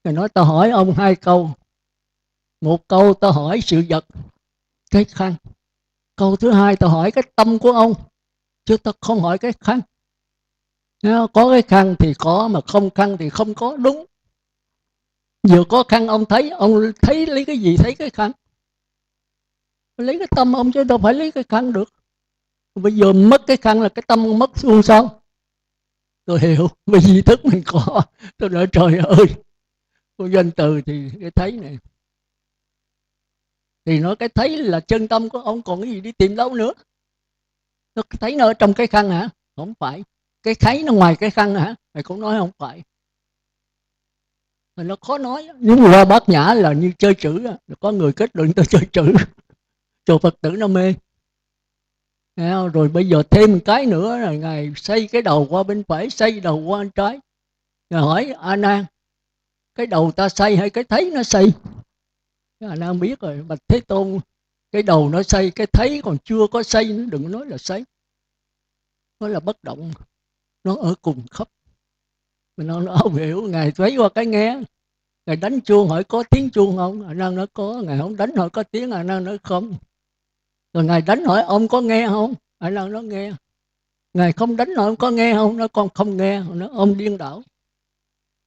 S2: Ngài nói ta hỏi ông 2 câu. Một câu ta hỏi sự vật, cái khăn. Câu thứ hai ta hỏi cái tâm của ông, chứ ta không hỏi cái khăn. Có cái khăn thì có, mà không khăn thì không có, đúng. Vừa có khăn ông thấy lấy cái gì thấy cái khăn? Lấy cái tâm ông chứ đâu phải lấy cái khăn được. Bây giờ mất cái khăn là cái tâm ông mất luôn sao? Tôi hiểu, vì di thức mình có. Tôi nói trời ơi, cô danh từ thì cái thấy này. Thì nói cái thấy là chân tâm của ông, còn cái gì đi tìm đâu nữa. Nó thấy nó ở trong cái khăn hả? Không phải. Cái thấy nó ngoài cái khăn hả? Mày cũng nói không phải. Nó khó nói. Nếu mà Bát Nhã là như chơi chữ, có người kết luận tôi chơi chữ cho Phật tử nó mê. Rồi bây giờ thêm một cái nữa là ngài xây cái đầu qua bên phải, xây đầu qua bên trái. Ngài hỏi A Nan, cái đầu ta xây hay cái thấy nó xây? A Nan biết rồi, Bạch Thế Tôn, cái đầu nó xây, cái thấy còn chưa có xây nữa, đừng nói là xây. Nó là bất động, nó ở cùng khắp. Nó không hiểu. Ngài thấy qua cái nghe. Ngài đánh chuông hỏi có tiếng chuông không? A Nan nói có. Ngài không đánh hỏi có tiếng, A Nan nói không. Rồi ngài đánh hỏi ông có nghe không? A Nan nói nghe. Ngài không đánh hỏi ông có nghe không? Nói con không nghe. Nói ông điên đảo.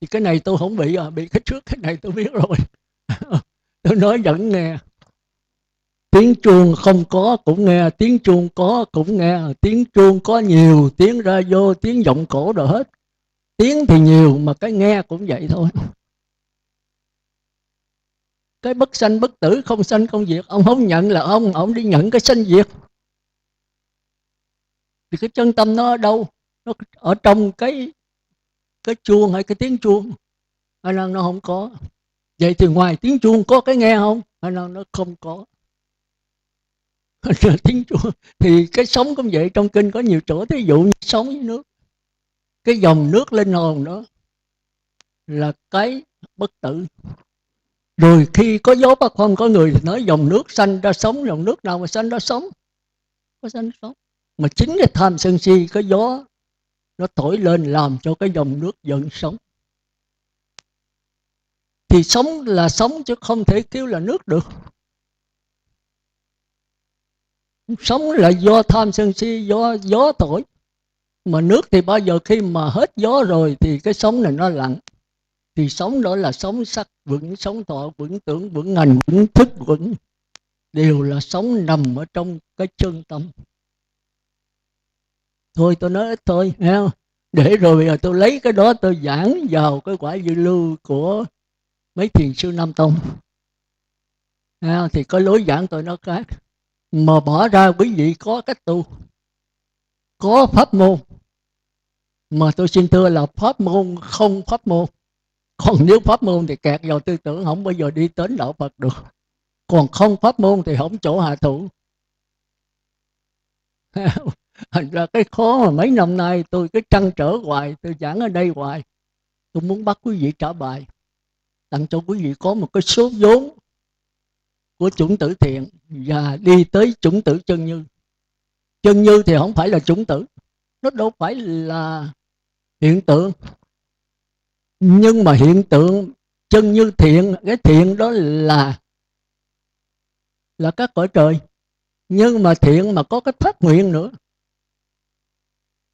S2: Thì cái này tôi không bị cái trước cái này tôi biết rồi. Tôi nói vẫn nghe. Tiếng chuông không có cũng nghe, tiếng chuông có cũng nghe, tiếng chuông có nhiều, tiếng ra vô, tiếng vọng cổ rồi hết. Tiếng thì nhiều mà cái nghe cũng vậy thôi. Cái bất sanh bất tử, không sanh không diệt, ông không nhận là ông đi nhận cái sanh diệt. Thì cái chân tâm nó ở đâu? Nó ở trong cái chuông hay cái tiếng chuông? Hay là nó không có? Vậy thì ngoài tiếng chuông có cái nghe không? Hay là nó không có? Tiếng chuông thì cái sống cũng vậy. Trong kinh có nhiều chỗ thí dụ như sống với nước, cái dòng nước linh hồn đó là cái bất tử. Rồi khi có gió bắc phong, có người thì nói dòng nước sanh ra sống. Dòng nước nào mà sanh ra sống? Có sanh ra sống. Mà chính cái tham sân si, cái gió nó thổi lên làm cho cái dòng nước dần sống. Thì sống là sống chứ không thể kêu là nước được. Sống là do tham sân si, do gió thổi. Mà nước thì bao giờ khi mà hết gió rồi thì cái sống này nó lặng. Thì sống đó là sống sắc vững, sống thọ vững, tưởng vững, hành vững, thức vững. Đều là sống nằm ở trong cái chân tâm. Thôi tôi nói ít thôi, nghe không? Để rồi bây giờ tôi lấy cái đó tôi giảng vào cái quả dự lưu của mấy thiền sư Nam Tông. Thì có lối giảng tôi nó khác. Mà bỏ ra quý vị có cách tu, có pháp môn. Mà tôi xin thưa là pháp môn không pháp môn. Còn nếu pháp môn thì kẹt vào tư tưởng, không bao giờ đi đến đạo Phật được. Còn không pháp môn thì không chỗ hạ thủ. Thành ra cái khó mà mấy năm nay tôi cứ trăn trở hoài, tôi giảng ở đây hoài. Tôi muốn bắt quý vị trả bài, tặng cho quý vị có một cái số vốn của chủng tử thiện và đi tới chủng tử chân như. Chân như thì không phải là chủng tử, nó đâu phải là hiện tượng. Nhưng mà hiện tượng chân như thiện, cái thiện đó là các cõi trời. Nhưng mà thiện mà có cái phát nguyện nữa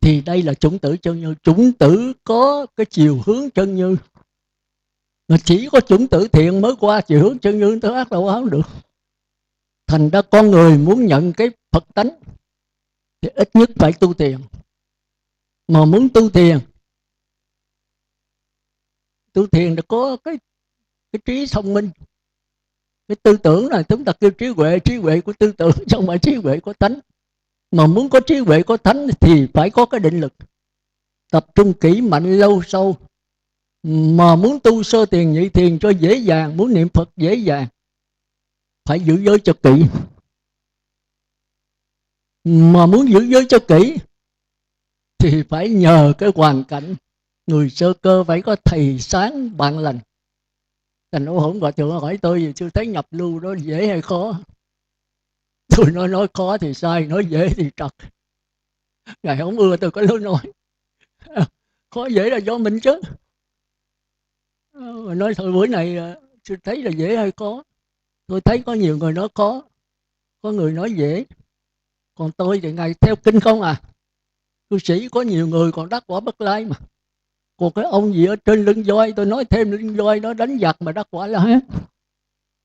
S2: thì đây là chủng tử chân như. Chủng tử có cái chiều hướng chân như, mà chỉ có chủng tử thiện mới qua chiều hướng chân như tới ác đâu áo được. Thành ra con người muốn nhận cái Phật tánh thì ít nhất phải tu thiền. Mà muốn tu thiền là có cái trí thông minh. Cái tư tưởng là chúng ta kêu trí huệ của tư tưởng, chứ không phải trí huệ của tánh. Mà muốn có trí huệ có tánh thì phải có cái định lực, tập trung kỹ mạnh lâu sâu. Mà muốn tu sơ thiền nhị thiền cho dễ dàng, muốn niệm Phật dễ dàng, phải giữ giới cho kỹ. Mà muốn giữ giới cho kỹ thì phải nhờ cái hoàn cảnh. Người sơ cơ phải có thầy sáng bạn lành. Thành ô hổn Hòa Thượng hỏi tôi gì chưa thấy nhập lưu đó dễ hay khó. Tôi nói khó thì sai, nói dễ thì trật. Ngài không ưa tôi có lối nói. Khó dễ là do mình chứ. Nói thôi bữa này chưa thấy là dễ hay khó. Tôi thấy có nhiều người nói khó, có người nói dễ. Còn tôi thì Ngài theo kinh không à. Cư sĩ có nhiều người còn đắc quả Bất Lai mà. Còn cái ông gì ở trên lưng voi, tôi nói thêm lưng voi nó đánh giặc mà đắc quả La Hán.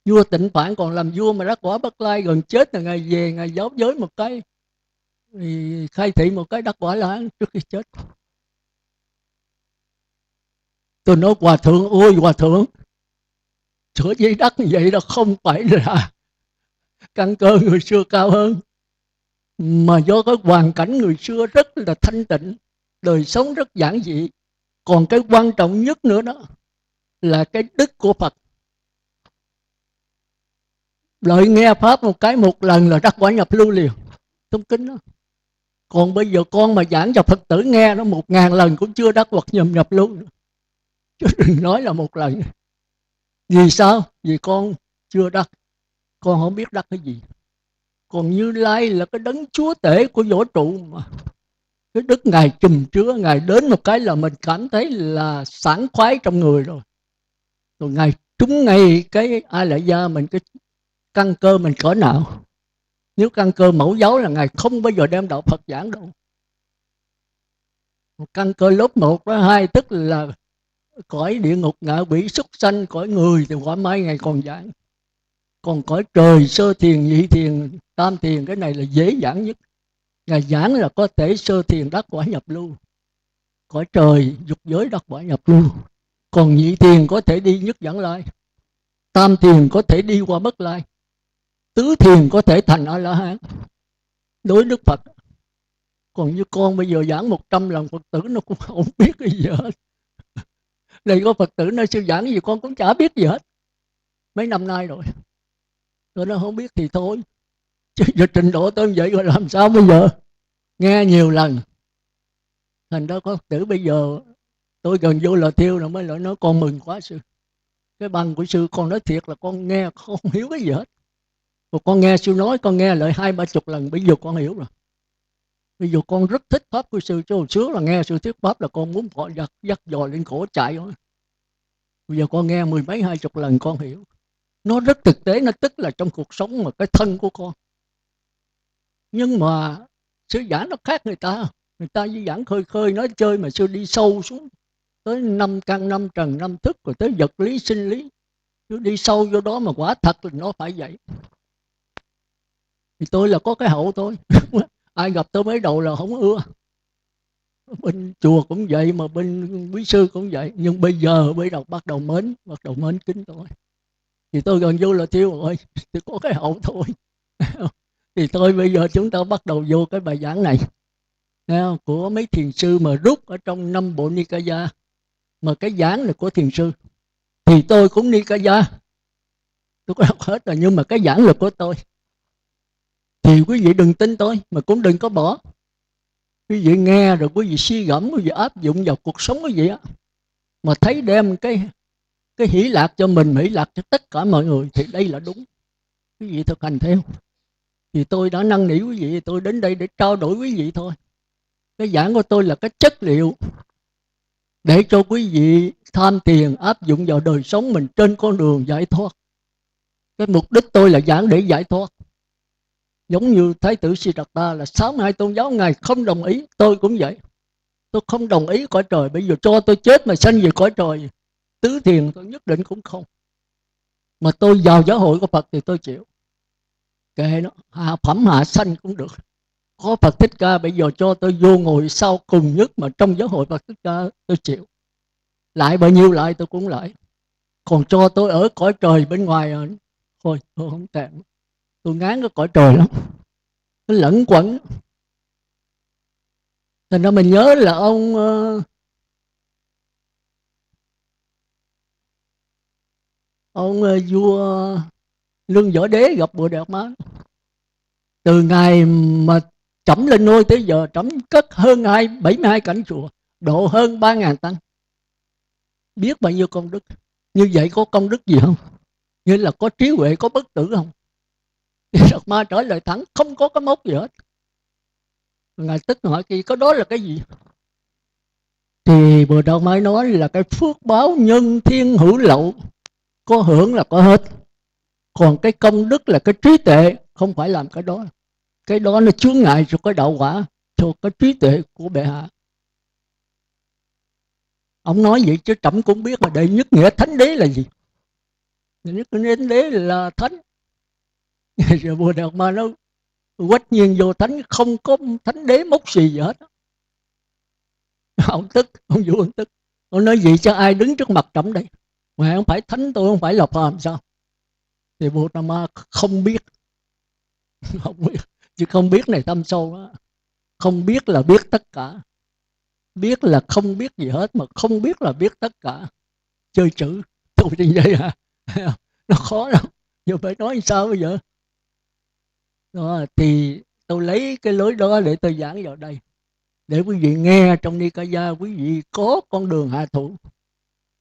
S2: Vua Tịnh Phạn còn làm vua mà đắc quả Bất Lai, gần chết là Ngài về Ngài giáo giới một cái, thì khai thị một cái đắc quả La Hán trước khi chết. Tôi nói Hòa Thượng ôi Hòa Thượng, sửa giấy đắc như vậy là không phải là căn cơ người xưa cao hơn, mà do cái hoàn cảnh người xưa rất là thanh tịnh, đời sống rất giản dị. Còn cái quan trọng nhất nữa đó là cái đức của Phật. Lợi nghe Pháp một cái một lần là đắc quả nhập lưu liền, trong kinh đó. Còn bây giờ con mà giảng cho Phật tử nghe nó 1000 lần cũng chưa đắc hoặc nhập lưu nữa. Chứ đừng nói là một lần. Vì sao? Vì con chưa đắc, con không biết đắc cái gì. Còn Như Lai là cái đấng chúa tể của vũ trụ mà. Cái đức Ngài trùm chứa, Ngài đến một cái là mình cảm thấy là sảng khoái trong người rồi. Rồi Ngài trúng ngay cái A Lại Gia mình, cái căn cơ mình cỡ nào. Nếu căn cơ mẫu giáo là Ngài không bao giờ đem đạo Phật giảng đâu. Căn cơ lớp 1 với 2 tức là cõi địa ngục ngạ quỷ súc sanh, cõi người thì quả mai Ngài còn giảng. Còn cõi trời sơ thiền, nhị thiền, tam thiền, cái này là dễ giảng nhất. Ngài giảng là có thể sơ thiền đắc quả nhập lưu. Cõi trời dục giới đắc quả nhập lưu. Còn nhị thiền có thể đi nhất vãng lai, tam thiền có thể đi qua Bất Lai, tứ thiền có thể thành A-la-hán đối Đức Phật. Còn như con bây giờ giảng 100 lần Phật tử nó cũng không biết cái gì hết. Đây có Phật tử nói sư giảng cái gì con cũng chả biết gì hết. Mấy năm nay rồi. Rồi nó không biết thì thôi. Chứ giờ trình độ tôi vậy rồi làm sao bây giờ. Nghe nhiều lần. Thành đó có Phật tử bây giờ tôi gần vô là thiêu rồi mới lại nói con mừng quá sư. Cái bằng của sư con nói thiệt là con nghe không hiểu cái gì hết. Rồi con nghe sư nói, con nghe lại 20-30 lần, bây giờ con hiểu rồi. Bây giờ con rất thích Pháp của sư, chứ hồi trước là nghe sư thuyết Pháp là con muốn họ dắt dò lên cổ chạy thôi. Bây giờ con nghe 10 mấy 20 lần con hiểu. Nó rất thực tế, nó tức là trong cuộc sống mà cái thân của con. Nhưng mà sư giảng nó khác người ta. Người ta chỉ giảng khơi khơi nói chơi, mà sư đi sâu xuống tới 5 căn 5 trần 5 thức, rồi tới vật lý sinh lý. Sư đi sâu vô đó mà quả thật là nó phải vậy. Thì tôi là có cái hậu thôi. Ai gặp tôi mới đầu là không ưa. Bên chùa cũng vậy, mà bên quý sư cũng vậy. Nhưng bây giờ bắt đầu mến kính tôi. Thì tôi gần vô là thiêu rồi, thì có cái hậu thôi. Thì thôi bây giờ chúng ta bắt đầu vô cái bài giảng này của mấy thiền sư mà rút ở trong 5 bộ Nikaya. Mà cái giảng là của thiền sư. Thì tôi cũng Nikaya, tôi có đọc hết rồi, nhưng mà cái giảng là của tôi. Thì quý vị đừng tin tôi, mà cũng đừng có bỏ. Quý vị nghe rồi quý vị suy gẫm, quý vị áp dụng vào cuộc sống quý vị á, mà thấy đem cái hỷ lạc cho mình, hỷ lạc cho tất cả mọi người, thì đây là đúng. Quý vị thực hành theo. Thì tôi đã năn nỉ quý vị, tôi đến đây để trao đổi quý vị thôi. Cái giảng của tôi là cái chất liệu để cho quý vị tham thiền áp dụng vào đời sống mình trên con đường giải thoát. Cái mục đích tôi là giảng để giải thoát. Giống như Thái tử Siddhartha là 62 tôn giáo Ngài không đồng ý. Tôi cũng vậy. Tôi không đồng ý cõi trời. Bây giờ cho tôi chết mà sanh về cõi trời tứ thiền tôi nhất định cũng không. Mà tôi vào giáo hội của Phật thì tôi chịu. Kệ nó, hạ phẩm hạ sanh cũng được. Có Phật Thích Ca bây giờ cho tôi vô ngồi sau cùng nhất mà trong giáo hội Phật Thích Ca tôi chịu. Lại bao nhiêu lại tôi cũng lại. Còn cho tôi ở cõi trời bên ngoài thôi tôi không thèm. Tôi ngán cái cõi trời lắm. Nó lẫn quẩn. Thành ra mình nhớ là ông vua Lương Võ Đế gặp Bồ Đạt Ma. Từ ngày mà Trẫm lên ngôi tới giờ Trẫm cất hơn 72 cảnh chùa, độ hơn 3.000 tăng. Biết bao nhiêu công đức. Như vậy có công đức gì không? Như là có trí huệ, có bất tử không? Đạt Ma trả lời thẳng, không có cái mốc gì hết. Ngài tức hỏi kỳ có đó là cái gì? Thì Bồ Đạt Ma nói là cái phước báo nhân thiên hữu lậu, có hưởng là có hết. Còn cái công đức là cái trí tuệ, không phải làm cái đó. Cái đó nó chướng ngại cho cái đạo quả, cho cái trí tuệ của bệ hạ. Ông nói vậy chứ Trẫm cũng biết mà đệ nhất nghĩa thánh đế là gì. Đệ nhất nghĩa thánh đế là thánh. Rồi Bồ Đạt Ma nó quách nhiên vô thánh, không có thánh đế mốc xì gì hết. Ông tức, ông vua ông tức. Ông nói gì cho ai đứng trước mặt Trẫm đây? Mà không phải thánh tôi, không phải là phàm sao? Thì Bồ Đạt Ma không biết. Không biết. Chứ không biết này tâm sâu đó. Không biết là biết tất cả. Biết là không biết gì hết, mà không biết là biết tất cả. Chơi chữ tôi như vậy à? Nó khó lắm. Giờ phải nói sao bây giờ? Đó, thì tôi lấy cái lối đó để tôi giảng vào đây, để quý vị nghe trong Nikaya. Quý vị có con đường hạ thủ,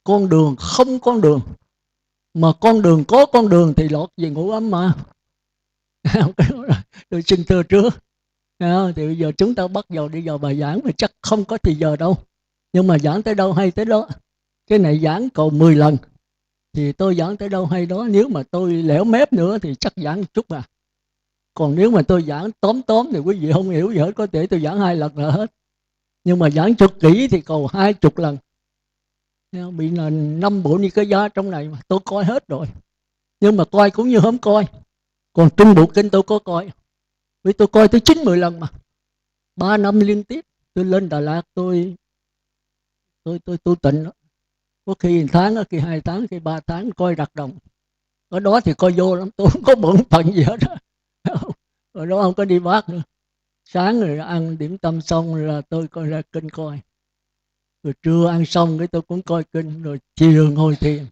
S2: con đường không con đường. Mà con đường có con đường thì lọt về ngũ ấm mà. Tôi xin thưa trước. Thì bây giờ chúng ta bắt đầu đi vào bài giảng, mà chắc không có thì giờ đâu. Nhưng mà giảng tới đâu hay tới đó. Cái này giảng cầu 10 lần thì tôi giảng tới đâu hay đó. Nếu mà tôi lẻo mép nữa thì chắc giảng một chút à. Còn nếu mà tôi giảng tóm thì quý vị không hiểu gì hết, có thể tôi giảng 2 lần là hết. Nhưng mà giảng cực kỹ thì cầu 20 lần. Bị là 5 bộ Nikaya trong này mà tôi coi hết rồi. Nhưng mà coi cũng như không coi. Còn Trung Bộ Kinh tôi có coi. Vì tôi coi tới 9-10 lần mà. 3 năm liên tiếp tôi lên Đà Lạt tôi tịnh đó. Có khi 1 tháng, có khi 2 tháng, khi 3 tháng coi Rạc Đồng. Ở đó thì coi vô lắm, tôi không có bận phận gì hết đó. Ở đó không có đi bác nữa. Sáng rồi ăn điểm tâm xong là tôi coi ra kinh coi. Rồi trưa ăn xong cái tôi cũng coi kinh. Rồi chiều ngồi thiền.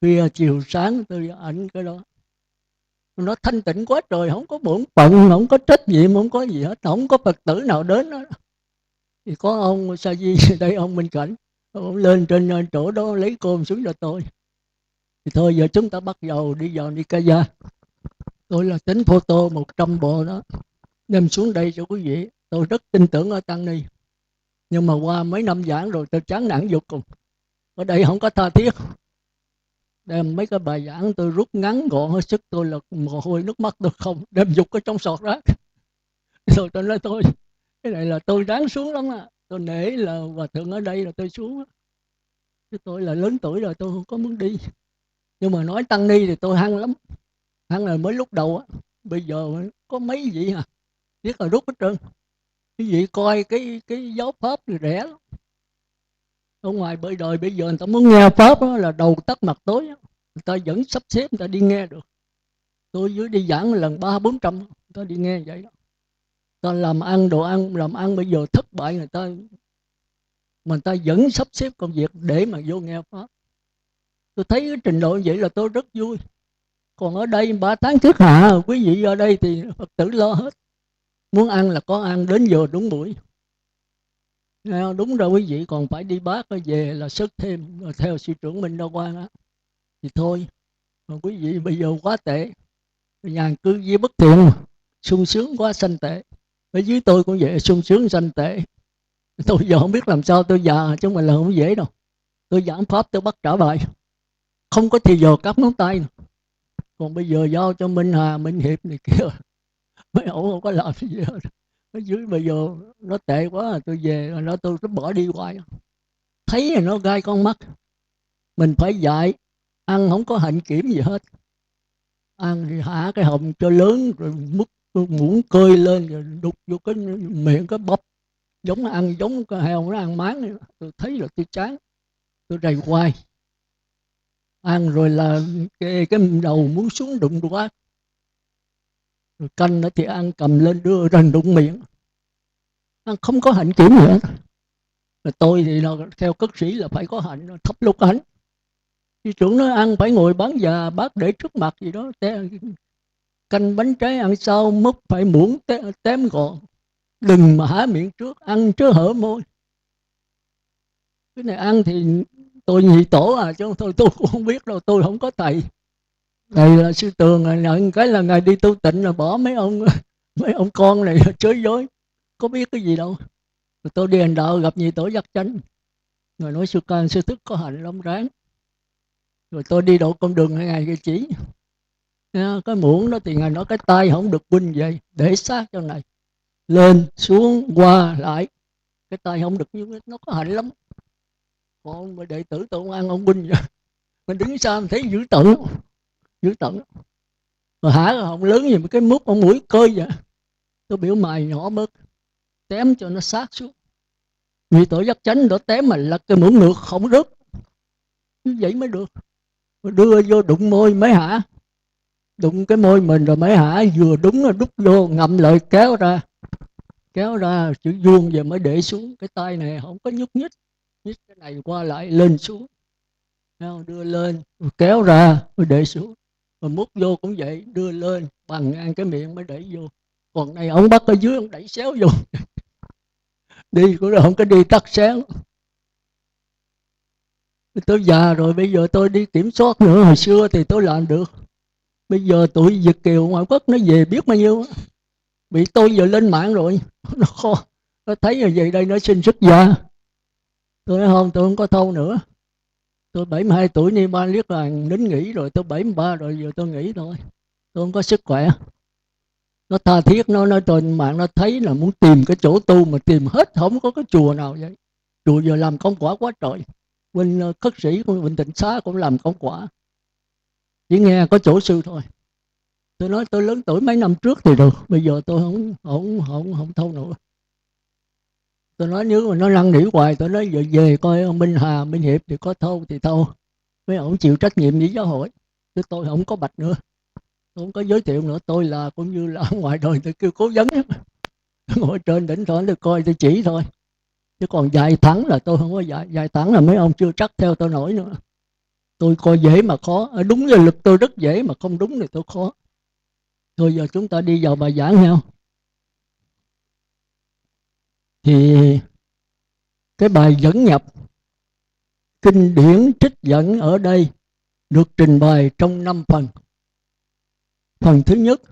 S2: Khuya chiều sáng tôi ảnh cái đó. Nó thanh tịnh quá trời, không có bổn phận, không có trách nhiệm, không có gì hết. Không có Phật tử nào đến đó. Thì có ông Sa Di đây, ông Minh Cảnh. Ông lên trên chỗ đó lấy cơm xuống cho tôi. Thì thôi giờ chúng ta bắt đầu đi vào Nikaya. Tôi là tính photo 100 bộ đó, đem xuống đây cho quý vị. Tôi rất tin tưởng ở Tăng Ni. Nhưng mà qua mấy năm giảng rồi tôi chán nản vô cùng. Ở đây không có tha thiết. Đem mấy cái bài giảng tôi rút ngắn gọn hết sức. Tôi là mồ hôi nước mắt tôi không. Đem dục ở trong sọt rác. Rồi tôi nói thôi, cái này là tôi ráng xuống lắm à. Tôi nể là Hòa Thượng ở đây là tôi xuống. Chứ tôi là lớn tuổi rồi, tôi không có muốn đi. Nhưng mà nói Tăng Ni thì tôi hăng lắm. Hăng là mới lúc đầu á. Bây giờ có mấy vị à, biết là rút hết trơn. Quý vị coi cái giáo pháp thì rẻ lắm. Ở ngoài bởi đời bây giờ người ta muốn nghe pháp đó, là đầu tắt mặt tối đó. Người ta vẫn sắp xếp người ta đi nghe được. Tôi dưới đi giảng lần 300-400 người ta đi nghe vậy đó. Ta làm ăn đồ ăn, làm ăn bây giờ thất bại người ta, mà người ta vẫn sắp xếp công việc để mà vô nghe pháp. Tôi thấy cái trình độ như vậy là tôi rất vui. Còn ở đây 3 tháng trước hạ, quý vị ở đây thì Phật tử lo hết. Muốn ăn là có ăn, đến giờ đúng buổi. Đúng rồi quý vị, còn phải đi bác về là sức thêm. Rồi theo sư trưởng Minh Đa Quang á, thì thôi. Mà quý vị bây giờ quá tệ. Nhàn cư với bất thiện, sung sướng quá sanh tệ. Ở dưới tôi cũng vậy, sung sướng sanh tệ. Tôi giờ không biết làm sao, tôi già chứ mà là không dễ đâu. Tôi giảng pháp tôi bắt trả bài, không có thì giờ cắp ngón tay. Còn bây giờ giao cho Minh Hà, Minh Hiệp này kia, mấy ổng không có làm gì hết. Ở dưới bây giờ nó tệ quá, tôi về rồi tôi bỏ đi hoài. Thấy là nó gai con mắt. Mình phải dạy, ăn không có hạnh kiểm gì hết. Ăn thì hạ cái hồng cho lớn rồi múc muỗng cơi lên rồi đục vô cái miệng cái bắp, giống cái heo nó ăn máng. Tôi thấy là tôi chán, tôi rầy hoài. Ăn rồi là cái đầu muốn xuống đụng quá. Rồi canh nữa thì ăn cầm lên đưa ra đụng miệng. Ăn không có hạnh kiểm gì hết. Rồi tôi thì theo cất sĩ là phải có hạnh, thắp lục hạnh. Sư trưởng nói ăn phải ngồi bán già, bát để trước mặt gì đó. Canh bánh trái ăn sau, múc phải muỗng tém gọn. Đừng mà há miệng trước, ăn chứ hở môi. Cái này ăn thì tôi nhị tổ à, chứ tôi cũng không biết đâu, tôi không có thầy. Thầy là sư Tường, nhận cái là ngày đi tu tịnh là bỏ mấy ông con này chới dối, có biết cái gì đâu. Rồi tôi đi hành đạo gặp nhị tổ Giác Chánh, người nói sư can sư thức có hạnh lắm ráng. Rồi tôi đi độ con đường ngày cái chỉ cái muỗng đó thì ngài nói cái tay không được quỳnh vậy, để sát cho này, lên xuống qua lại, cái tay không được như nó có hạnh lắm. Còn mà đệ tử tôi không ăn ông quỳnh vậy, mình đứng xa mình thấy dữ tận. Rồi hả họng lớn gì mà cái mút ông mũi cơi vậy. Tôi biểu mày nhỏ bớt, tém cho nó sát xuống. Vì tổ Giác Chánh đó tém mà lật cái muỗng ngược không rớt, như vậy mới được. Rồi đưa vô đụng môi mới hả, đụng cái môi mình rồi mới hả, vừa đúng là đút vô ngậm lại kéo ra chữ vuông về mới để xuống. Cái tay này không có nhúc nhích cái này qua lại lên xuống, đưa lên rồi kéo ra rồi để xuống. Rồi múc vô cũng vậy, đưa lên bằng ngang cái miệng mới đẩy vô. Còn này ông bắt ở dưới ông đẩy xéo vô đi cũng không có đi tắt xéo. Tôi già rồi, bây giờ tôi đi kiểm soát nữa. Hồi xưa thì tôi làm được, bây giờ tụi Việt kiều ngoại quốc nó về biết bao nhiêu, bị tôi giờ lên mạng rồi nó khó, nó thấy là về đây nó xin xuất gia. Tôi nói không, tôi không có thâu nữa. Tôi 72 tuổi ni ban liếc là nín nghỉ rồi, tôi 73 rồi, giờ tôi nghỉ thôi, tôi không có sức khỏe. Nó tha thiết, nó nói trên mạng nó thấy là muốn tìm cái chỗ tu mà tìm hết không có cái chùa nào vậy. Chùa giờ làm công quả quá trời, bên khất sĩ của Bình Tịnh Xá cũng làm công quả, chỉ nghe có chỗ sư thôi. Tôi nói tôi lớn tuổi mấy năm trước thì được, bây giờ tôi không thâu nữa. Tôi nói nếu mà nó năn nỉ hoài, tôi nói giờ về coi ông Minh Hà, Minh Hiệp thì có thâu thì thâu, mấy ông chịu trách nhiệm với giáo hội, chứ tôi không có bạch nữa, tôi không có giới thiệu nữa. Tôi là cũng như là ngoài đời tôi kêu cố vấn ngồi trên đỉnh thở tôi coi tôi chỉ thôi, chứ còn dạy thẳng là tôi không có dạy thẳng là mấy ông chưa chắc theo tôi nổi nữa. Tôi coi dễ mà khó, ở đúng là lực tôi rất dễ, mà không đúng thì tôi khó. Thôi giờ chúng ta đi vào bài giảng ha. Thì cái bài dẫn nhập kinh điển trích dẫn ở đây được trình bày trong 5 phần. Phần thứ nhất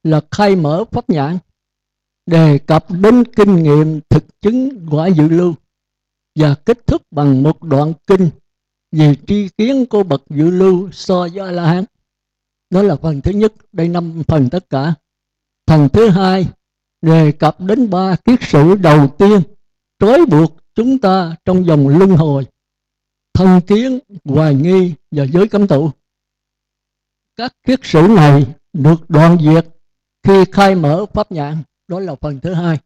S2: là khai mở pháp nhãn, đề cập đến kinh nghiệm thực chứng quả dự lưu, và kết thúc bằng một đoạn kinh về tri kiến của bậc dự lưu so với A-la-hán. Đó là phần thứ nhất, đây 5 phần tất cả. Phần thứ hai đề cập đến 3 kiết sử đầu tiên trói buộc chúng ta trong vòng luân hồi: thân kiến, hoài nghi và giới cấm tụ. Các kiết sử này được đoạn diệt khi khai mở pháp nhãn, đó là phần thứ hai.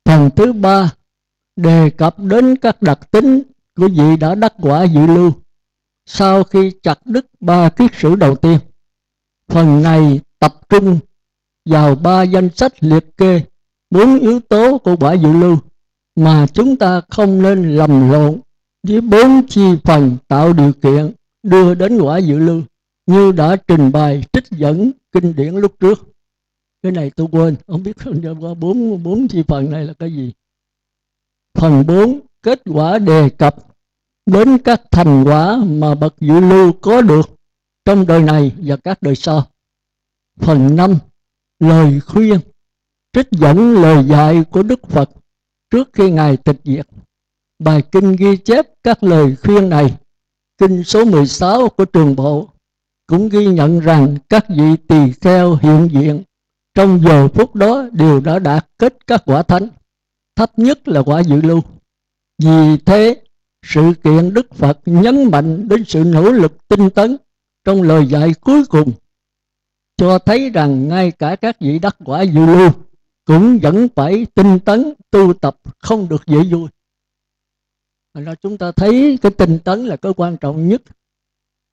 S2: Phần thứ ba đề cập đến các đặc tính của vị đã đắc quả dự lưu sau khi chặt đứt 3 kiết sử đầu tiên. Phần này tập trung vào 3 danh sách liệt kê 4 yếu tố của quả dự lưu mà chúng ta không nên lầm lộn với 4 chi phần tạo điều kiện đưa đến quả dự lưu như đã trình bày trích dẫn kinh điển lúc trước. Cái này tôi quên, không biết qua 4 chi phần này là cái gì. Phần 4 kết quả đề cập đến các thành quả mà bậc dự lưu có được trong đời này và các đời sau. Phần 5 lời khuyên, trích dẫn lời dạy của Đức Phật trước khi Ngài tịch diệt. Bài kinh ghi chép các lời khuyên này, kinh số 16 của Trường Bộ, cũng ghi nhận rằng các vị tỳ kheo hiện diện trong giờ phút đó đều đã đạt kết các quả thánh, thấp nhất là quả dự lưu. Vì thế, sự kiện Đức Phật nhấn mạnh đến sự nỗ lực tinh tấn trong lời dạy cuối cùng, cho thấy rằng ngay cả các vị đắc quả dự lưu cũng vẫn phải tinh tấn tu tập, không được dễ vui. Thành ra chúng ta thấy cái tinh tấn là cái quan trọng nhất.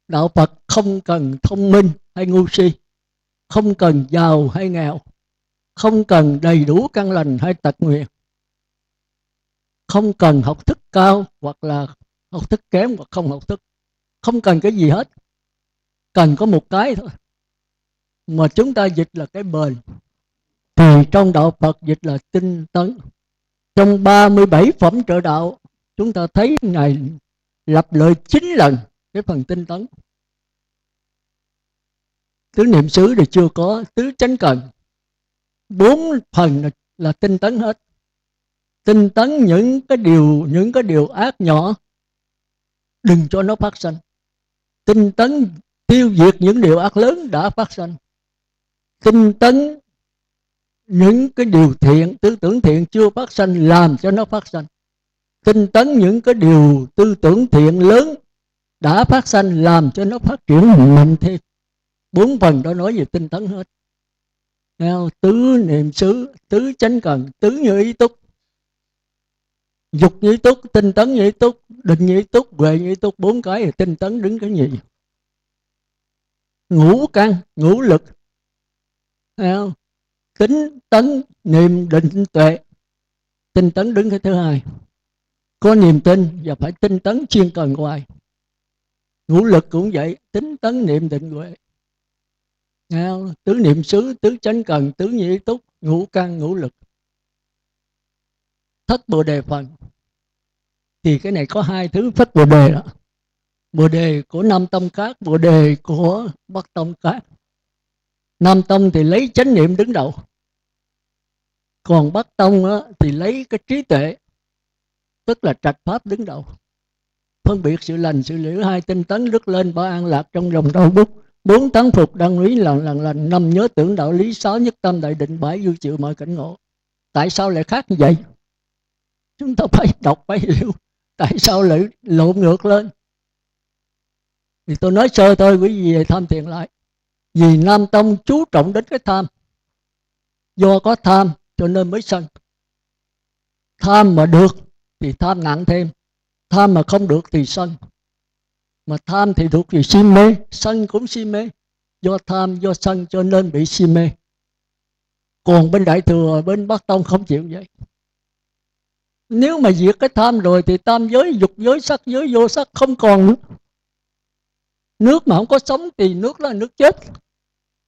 S2: Đạo Phật không cần thông minh hay ngu si, không cần giàu hay nghèo, không cần đầy đủ căn lành hay tật nguyền, không cần học thức cao hoặc là học thức kém hoặc không học thức, không cần cái gì hết, cần có một cái thôi mà chúng ta dịch là cái bền. Thì trong đạo Phật dịch là tinh tấn. Trong 37 phẩm trợ đạo, chúng ta thấy Ngài lặp lại 9 lần cái phần tinh tấn. Tứ niệm xứ thì chưa có, tứ chánh cần, 4 phần là tinh tấn hết. Tinh tấn những cái điều ác nhỏ, đừng cho nó phát sinh. Tinh tấn tiêu diệt những điều ác lớn đã phát sinh. Tinh tấn những cái điều thiện, tư tưởng thiện chưa phát sinh, làm cho nó phát sinh. Tinh tấn những cái điều tư tưởng thiện lớn đã phát sinh, làm cho nó phát triển mạnh thêm. 4 phần đó nói về tinh tấn hết. Nào, tứ niệm xứ, tứ chánh cần, tứ như ý túc, dục như ý túc, tinh tấn như ý túc, định như ý túc, huệ như ý túc. 4 cái là tinh tấn đứng cái gì? Ngũ căn, ngũ lực. Nào, tính tấn, niệm, định, tuệ. Tinh tấn đứng cái thứ hai. Có niềm tin và phải tinh tấn chuyên cần hoài. Ngũ lực cũng vậy, tính tấn, niệm, định, huệ. Tứ niệm xứ, tứ chánh cần, tứ nhị túc, ngũ căn, ngũ lực. Thất bồ đề phần. Thì cái này có 2 thứ thất bồ đề đó. Bồ đề của Nam Tông khác, bồ đề của Bắc Tông khác. Nam Tông thì lấy chánh niệm đứng đầu, còn Bắc Tông thì lấy cái trí tuệ, tức là trạch pháp đứng đầu. Phân biệt sự lành, sự liễu, 2 tinh tấn, rước lên 3 an lạc trong dòng đau bút, 4 tấn phục đăng lý lần lành, 5 nhớ tưởng đạo lý, 6 nhất tâm đại định, 7 vui chịu mọi cảnh ngộ. Tại sao lại khác như vậy? Chúng ta phải đọc phải hiểu tại sao lại lộn ngược lên. Thì tôi nói sơ thôi, quý vị về tham thiền lại. Vì Nam Tông chú trọng đến cái tham, do có tham cho nên mới sân. Tham mà được thì tham nặng thêm, tham mà không được thì sân. Mà tham thì thuộc về si mê, sân cũng si mê. Do tham, do sân cho nên bị si mê. Còn bên Đại Thừa, bên Bắc Tông không chịu vậy. Nếu mà diệt cái tham rồi thì tam giới, dục giới, sắc giới, vô sắc không còn nữa. Nước mà không có sống thì nước đó là nước chết.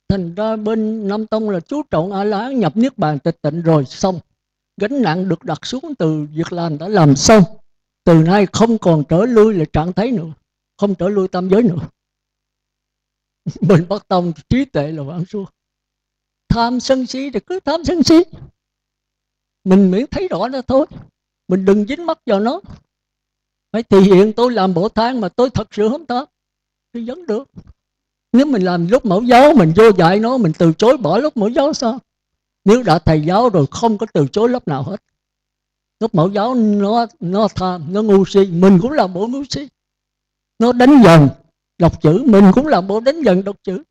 S2: Thành ra bên Nam Tông là chú trọng A-la nhập niết bàn tịch tịnh rồi xong. Gánh nặng được đặt xuống từ việc làm đã làm xong. Từ nay không còn trở lui là trạng thái nữa, không trở lui tam giới nữa. Bên Bắc Tông trí tuệ là vãng xua. Tham sân si thì cứ tham sân si, mình miễn thấy rõ ra thôi, mình đừng dính mắc vào nó. Phải thể hiện tôi làm Bồ Tát mà tôi thật sự không tham thì vẫn được. Nếu mình làm lúc mẫu giáo mình vô dạy nó, mình từ chối bỏ lúc mẫu giáo sao? Nếu đã thầy giáo rồi không có từ chối lớp nào hết. Lớp mẫu giáo nó tham, nó ngu si, mình cũng làm bộ ngu si. Nó đánh dần đọc chữ, mình cũng làm bộ đánh dần đọc chữ.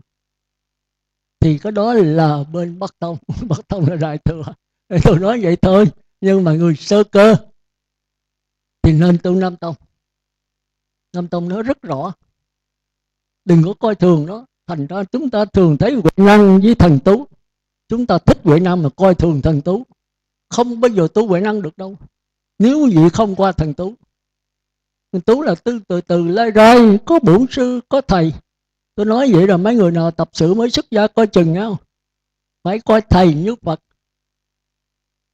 S2: Thì cái đó là bên Bắc Tông. Bắc Tông là Đại Thừa. Tôi nói vậy thôi. Nhưng mà người sơ cơ thì nên tu Nam Tông. Nam Tông nó rất rõ, đừng có coi thường nó. Thành ra chúng ta thường thấy Huệ Năng với Thần Tú, chúng ta thích Huệ Năng mà coi thường Thần Tú. Không bao giờ tu Huệ Năng được đâu nếu quý vị không qua Thần Tú. Thần Tú là từ lai rai, có bổn sư, có thầy. Tôi nói vậy là mấy người nào tập sự mới xuất gia coi chừng nhau. Phải coi thầy như Phật,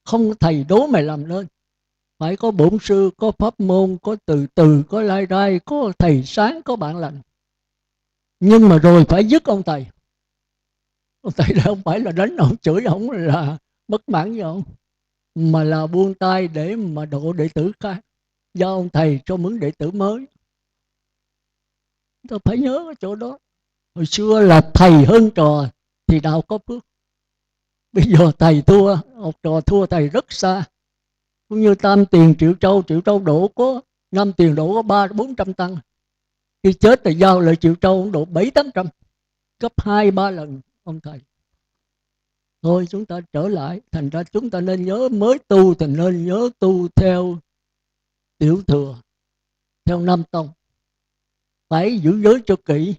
S2: không thầy đố mày làm nên. Phải có bổn sư, có pháp môn, có từ, có lai rai, có thầy sáng, có bạn lành. Nhưng mà rồi phải dứt ông thầy. Ông thầy là không phải là đánh ông, chửi ông là bất mãn với ông, mà là buông tay để mà độ đệ tử khác, do ông thầy cho mướn đệ tử mới. Tôi phải nhớ cái chỗ đó. Hồi xưa là thầy hơn trò thì đạo có phước. Bây giờ thầy thua, học trò thua thầy rất xa. Cũng như Tam Tiền Triệu Châu độ có 5 tiền độ có 300-400 tăng. Khi chết thì giao lại Triệu Châu độ 700-800, gấp 2-3 lần ông thầy. Thôi chúng ta trở lại, thành ra chúng ta nên nhớ, mới tu thì nên nhớ tu theo tiểu thừa, theo Nam Tông. Phải giữ giới cho kỹ,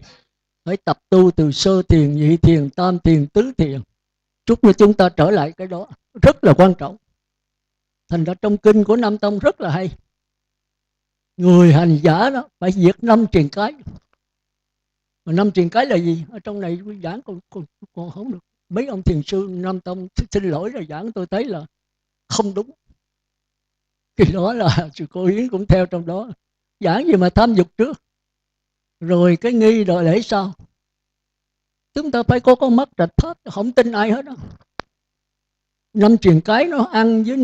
S2: phải tập tu từ sơ thiền, nhị thiền, tam thiền, tứ thiền. Chúc như chúng ta trở lại cái đó, rất là quan trọng. Thành ra trong kinh của Nam Tông rất là hay. Người hành giả đó phải diệt 5 triền cái. Mà 5 triền cái là gì? Ở trong này giảng còn không được. Mấy ông thiền sư Nam Tông xin lỗi là giảng tôi thấy là không đúng. Cái đó là sư cô Yến cũng theo trong đó. Giảng gì mà tham dục trước, rồi cái nghi rồi lễ sau. Chúng ta phải có con mắt rạch pháp, không tin ai hết đó. 5 triền cái nó ăn với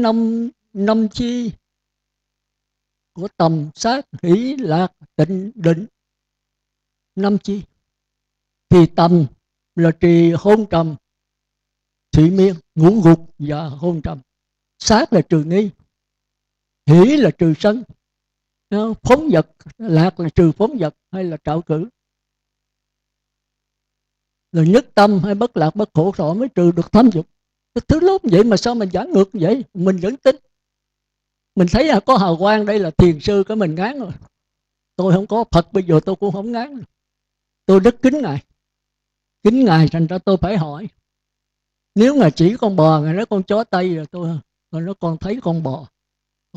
S2: năm chi của tầm, sát, hỷ, lạc, tịnh, định. 5 chi. Thì tầm là trì hôn trầm, thụy miên, ngũ gục và hôn trầm. Sát là trừ nghi, hỷ là trừ sân, phóng vật, lạc là trừ phóng vật hay là trạo cử. Rồi nhất tâm hay bất lạc bất khổ thọ mới trừ được tham dục. Cái thứ lớn vậy mà sao mình giảng ngược vậy? Mình vẫn tin. Mình thấy có hào quang đây là thiền sư của mình ngán rồi. Tôi không có Phật bây giờ tôi cũng không ngán. Tôi rất kính Ngài. Kính Ngài thành ra tôi phải hỏi. Nếu Ngài chỉ con bò, Ngài nói con chó Tây rồi rồi nó con thấy con bò,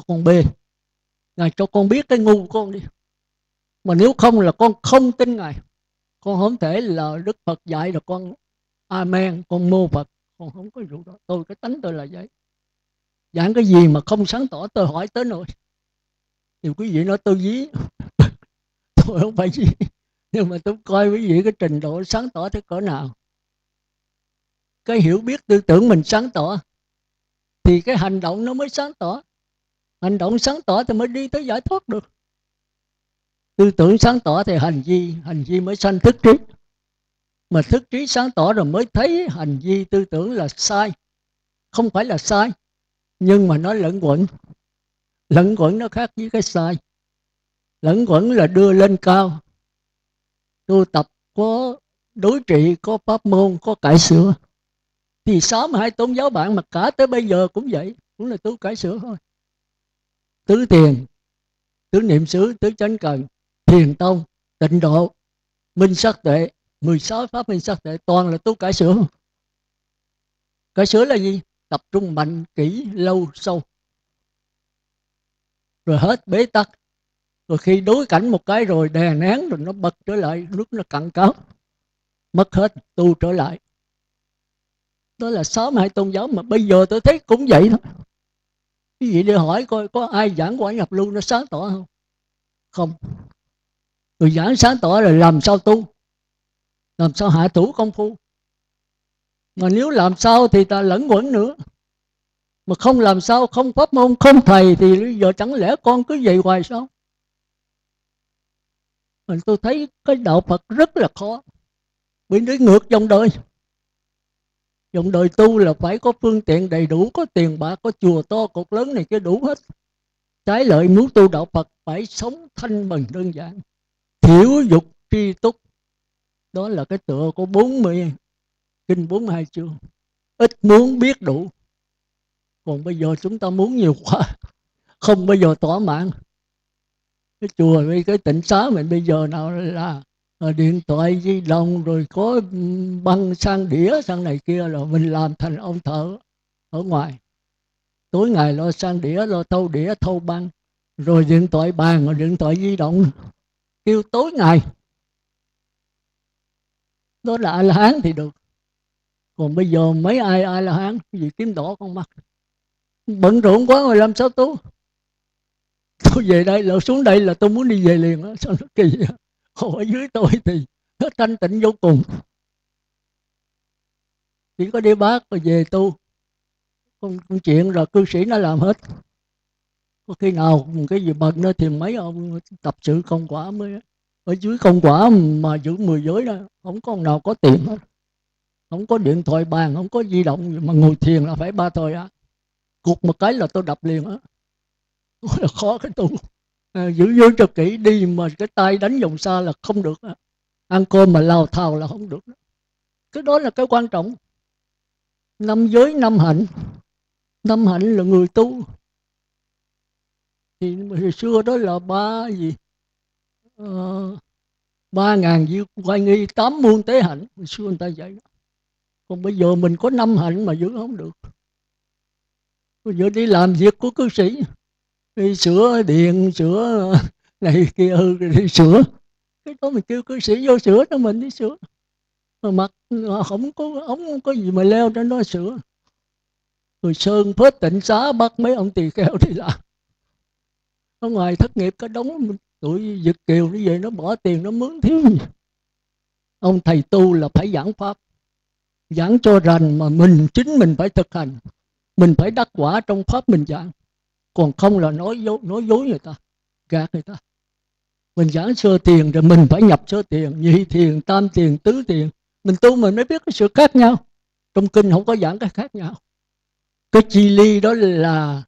S2: con bê. Ngài cho con biết cái ngu của con đi. Mà nếu không là con không tin Ngài. Con không thể là Đức Phật dạy là con Amen, con mô Phật. Con không có vụ đó. Cái tánh tôi là vậy. Giảng cái gì mà không sáng tỏ tôi hỏi tới nỗi. Thì quý vị nói tôi dí. Tôi không phải dí. Nhưng mà tôi coi quý vị cái trình độ sáng tỏ thế cỡ nào. Cái hiểu biết tư tưởng mình sáng tỏ thì cái hành động nó mới sáng tỏ. Hành động sáng tỏ thì mới đi tới giải thoát được. Tư tưởng sáng tỏ thì hành vi mới sanh thức trí. Mà thức trí sáng tỏ rồi mới thấy hành vi tư tưởng là sai. Không phải là sai, nhưng mà nó lẫn quẩn. Lẫn quẩn nó khác với cái sai. Lẫn quẩn là đưa lên cao. Tu tập có đối trị, có pháp môn, có cải sửa. Thì 62 tôn giáo bạn mà cả tới bây giờ cũng vậy, cũng là tu cải sửa thôi. Tứ thiền, tứ niệm xứ, tứ chánh cần, thiền tông, tịnh độ, minh sắc tuệ, 16 pháp minh sắc tuệ, toàn là tu cải sửa. Cải sửa là gì? Tập trung mạnh, kỹ, lâu, sâu. Rồi hết bế tắc. Rồi khi đối cảnh một cái rồi đè nén rồi nó bật trở lại, lúc nó cặn cáo. Mất hết, tu trở lại. Đó là 62 tôn giáo mà bây giờ tôi thấy cũng vậy thôi. Cái gì để hỏi coi có ai giảng quả nhập lưu nó sáng tỏ không? Không. Rồi giảng sáng tỏ rồi làm sao tu? Làm sao hạ thủ công phu? Mà nếu làm sao thì ta lẫn quẩn nữa. Mà không làm sao, không pháp môn, không thầy thì bây giờ chẳng lẽ con cứ vậy hoài sao? Mà tôi thấy cái đạo Phật rất là khó. Bị đi ngược dòng đời. Dòng đời tu là phải có phương tiện đầy đủ, có tiền bạc, có chùa to, cột lớn này kia đủ hết. Trái lợi muốn tu đạo Phật phải sống thanh bình đơn giản. Thiểu dục tri túc. Đó là cái tựa của 40 kinh 42 chương. Ít muốn biết đủ. Còn bây giờ chúng ta muốn nhiều quá, không bao giờ thỏa mãn. Cái chùa với cái tịnh xá mình bây giờ nào là điện thoại di động, rồi có băng sang đĩa sang này kia, là mình làm thành ông thợ ở ngoài. Tối ngày lo sang đĩa, lo thâu đĩa, thâu băng, rồi điện thoại bàn, rồi điện thoại di động, kêu tối ngày. Đó là A-la-hán thì được. Còn bây giờ mấy ai A-la-hán, gì kiếm đỏ con mắt. Bận rộn quá rồi làm sao tu? Tôi về đây, lỡ xuống đây là tôi muốn đi về liền đó. Sao nó kỳ vậy? Ở dưới tôi thì nó thanh tịnh vô cùng. Chỉ có đi bác rồi về tu. Con chuyện rồi cư sĩ nó làm hết. Có khi nào cái gì bận nữa thì mấy ông tập sự công quả mới. Ở dưới công quả mà giữ 10 giới đó, không có ông nào có tiền hết. không có điện thoại bàn, không có di động, mà ngồi thiền là phải 3 thời á. Cụt một cái là tôi đập liền á. Là khó cái tu. Giữ giới cho kỹ đi mà cái tay đánh vòng xa là không được á. Ăn cơm mà lao thao là không được. Cái đó là cái quan trọng. Năm giới năm hạnh. Năm hạnh là người tu. Thì hồi xưa đó là uh, 3.000 diệu oai nghi, 8 muôn tế hạnh. Hồi xưa người ta dạy. Còn bây giờ mình có 5 hạnh mà giữ không được. Bây giờ đi làm việc của cư sĩ, đi sửa điện, sửa này kia, đi sửa. Cái đó mình kêu cư sĩ vô sửa cho mình đi sửa. Mà mặt không có gì mà leo trên đó sửa. Rồi sơn phết tịnh xá bắt mấy ông tỳ kheo đi làm. Ở ngoài thất nghiệp cái đống tụi Việt kiều nó về nó bỏ tiền nó mướn thiếu gì. Ông thầy tu là phải giảng pháp, giảng cho rành mà chính mình phải thực hành, mình phải đắc quả trong pháp mình giảng. Còn không là nói dối người ta, gạt người ta. Mình giảng sơ thiền rồi mình phải nhập sơ thiền, nhị thiền, tam thiền, tứ thiền. Mình tu mình mới biết cái sự khác nhau. Trong kinh không có giảng cái khác nhau. Cái chi ly đó là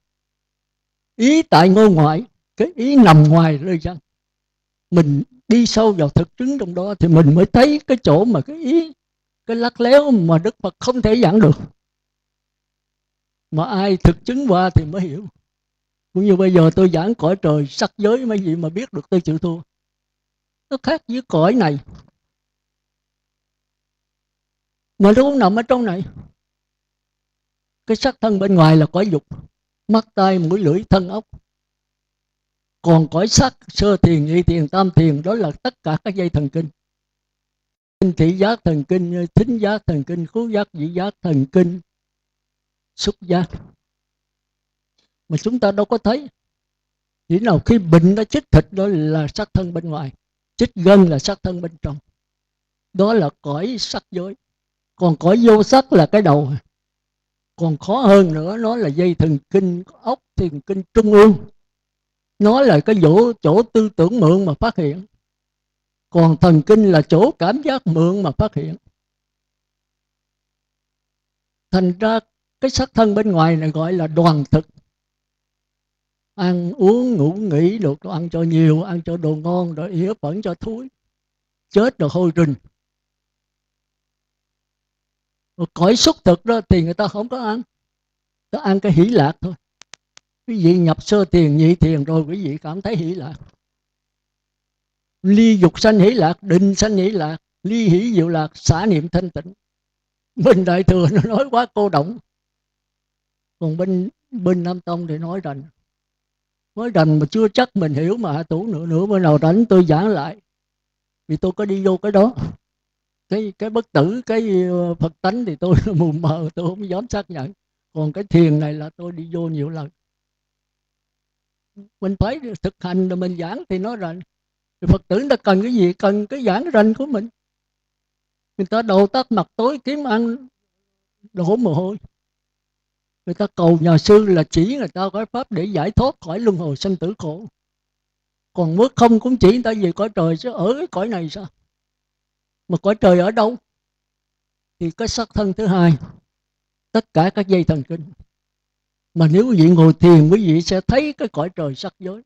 S2: ý tại ngôi ngoại, cái ý nằm ngoài rơi răng. Mình đi sâu vào thực chứng trong đó thì mình mới thấy cái chỗ mà cái ý, cái lắc léo mà Đức Phật không thể giảng được. Mà ai thực chứng qua thì mới hiểu. Cũng như bây giờ tôi giảng cõi trời sắc giới, mấy gì mà biết được tôi chịu thua. Nó khác với cõi này. Mà nó cũng nằm ở trong này. Cái sắc thân bên ngoài là cõi dục, mắt tai mũi lưỡi thân ốc. Còn cõi sắc sơ thiền, nhị thiền, tam thiền đó là tất cả các dây thần kinh. Thị giác thần kinh, thính giác thần kinh, khứu giác, vị giác thần kinh, xúc giác. Mà chúng ta đâu có thấy. Chỉ nào khi bệnh nó chích thịt đó là sắc thân bên ngoài, chích gân là sắc thân bên trong. Đó là cõi sắc giới. Còn cõi vô sắc là cái đầu. Còn khó hơn nữa, nó là dây thần kinh ốc, thần kinh trung ương. Nó là cái chỗ tư tưởng mượn mà phát hiện. Còn thần kinh là chỗ cảm giác mượn mà phát hiện. Thành ra cái sắc thân bên ngoài này gọi là đoàn thực. Ăn uống ngủ nghỉ được, ăn cho nhiều, ăn cho đồ ngon, rồi ỉa phẫn cho thúi, chết rồi hôi rình. Cõi xúc thực đó thì người ta không có ăn, ta ăn cái hỷ lạc thôi. Quý vị nhập sơ thiền, nhị thiền rồi quý vị cảm thấy hỷ lạc. Ly dục sanh hỷ lạc, định sanh hỷ lạc, ly hỷ diệu lạc, xả niệm thanh tịnh. Bên Đại Thừa nó nói quá cô động. Còn bên Nam Tông thì nói rành mà chưa chắc mình hiểu. Mà tủ nữa bữa nào rảnh tôi giảng lại, vì tôi có đi vô cái đó. Cái bất tử, cái Phật tánh thì tôi mù mờ, tôi không dám xác nhận. Còn cái thiền này là tôi đi vô nhiều lần. Mình phải thực hành rồi mình giảng thì nói rành. Phật tử người ta cần cái gì? Cần cái giảng rành của mình. Người ta đầu tắt mặt tối kiếm ăn đổ mồ hôi. Người ta cầu nhà sư là chỉ người ta có pháp để giải thoát khỏi luân hồi sanh tử khổ. Còn nếu không cũng chỉ người ta về cõi trời, chứ ở cái cõi này sao? Mà cõi trời ở đâu? Thì cái sắc thân thứ hai, tất cả các dây thần kinh. Mà nếu quý vị ngồi thiền, quý vị sẽ thấy cái cõi trời sắc giới.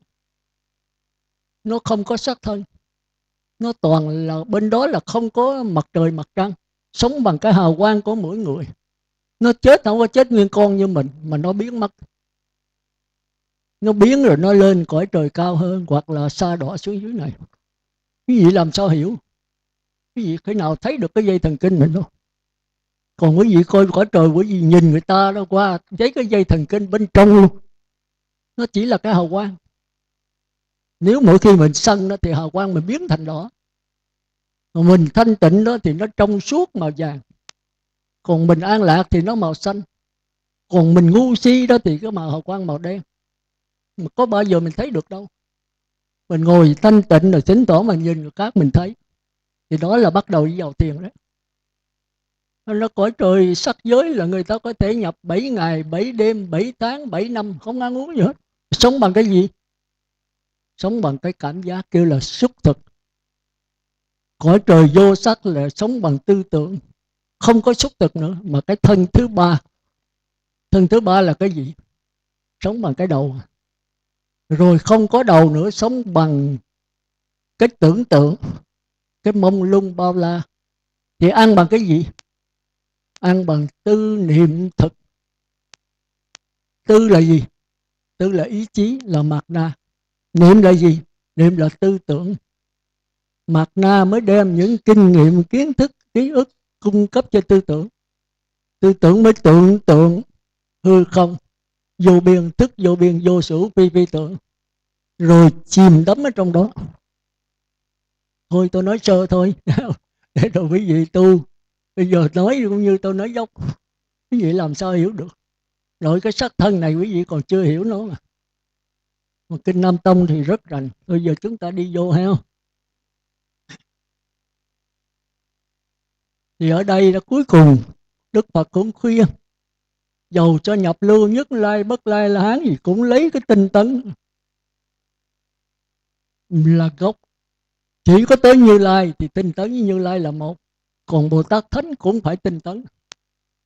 S2: Nó không có sắc thân. Nó toàn là bên đó là không có mặt trời mặt trăng, sống bằng cái hào quang của mỗi người. Nó chết không có chết nguyên con như mình, mà nó biến mất. Nó biến rồi nó lên cõi trời cao hơn, hoặc là sa đọa xuống dưới này. Quý vị làm sao hiểu? Quý vị khi nào thấy được cái dây thần kinh mình đâu. Còn quý vị coi cõi trời, quý vị nhìn người ta đó qua thấy cái dây thần kinh bên trong luôn. Nó chỉ là cái hào quang. Nếu mỗi khi mình sân đó thì hào quang mình biến thành đỏ. Còn mình thanh tịnh đó thì nó trong suốt màu vàng. Còn mình an lạc thì nó màu xanh. Còn mình ngu si đó thì cái màu hào quang màu đen. Mà có bao giờ mình thấy được đâu. Mình ngồi thanh tịnh rồi thỉnh thoảng mà nhìn người khác mình thấy. Thì đó là bắt đầu đi vào thiền đấy. Nó cõi trời sắc giới là người ta có thể nhập 7 ngày, 7 đêm, 7 tháng, 7 năm, không ăn uống gì hết. Sống bằng cái gì? Sống bằng cái cảm giác kêu là xúc thực. Cõi trời vô sắc là sống bằng tư tưởng. không có xúc thực nữa, mà cái thân thứ ba. Thân thứ ba là cái gì? Sống bằng cái đầu. Rồi không có đầu nữa, sống bằng cái tưởng tượng, cái mông lung bao la. Thì ăn bằng cái gì? Ăn bằng tư niệm thực. Tư là gì? Tư là ý chí, là mạt na. Niệm là gì? Niệm là tư tưởng. Mạt na mới đem những kinh nghiệm, kiến thức, ký ức cung cấp cho tư tưởng. Tư tưởng mới tưởng tượng hư không vô biên, thức vô biên, vô số phi phi tưởng, rồi chìm đắm ở trong đó. Thôi tôi nói sơ thôi để rồi quý vị tu. Bây giờ nói cũng như tôi nói dốc, quý vị làm sao hiểu được. Rồi cái sắc thân này quý vị còn chưa hiểu nó mà kinh Nam Tông thì rất rành. Bây giờ chúng ta đi vô ha. Thì ở đây là cuối cùng Đức Phật cũng khuyên, dầu cho nhập lưu, nhất lai, bất lai, la hán gì cũng lấy cái tinh tấn là gốc. Chỉ có tới Như Lai thì tinh tấn với Như Lai là một. Còn Bồ Tát Thánh cũng phải tinh tấn.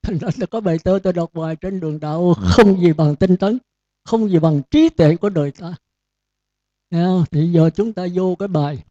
S2: Thành ra có bài thơ tôi đọc hoài trên đường đạo: không gì bằng tinh tấn, không gì bằng trí tuệ của đời ta. Thì giờ chúng ta vô cái bài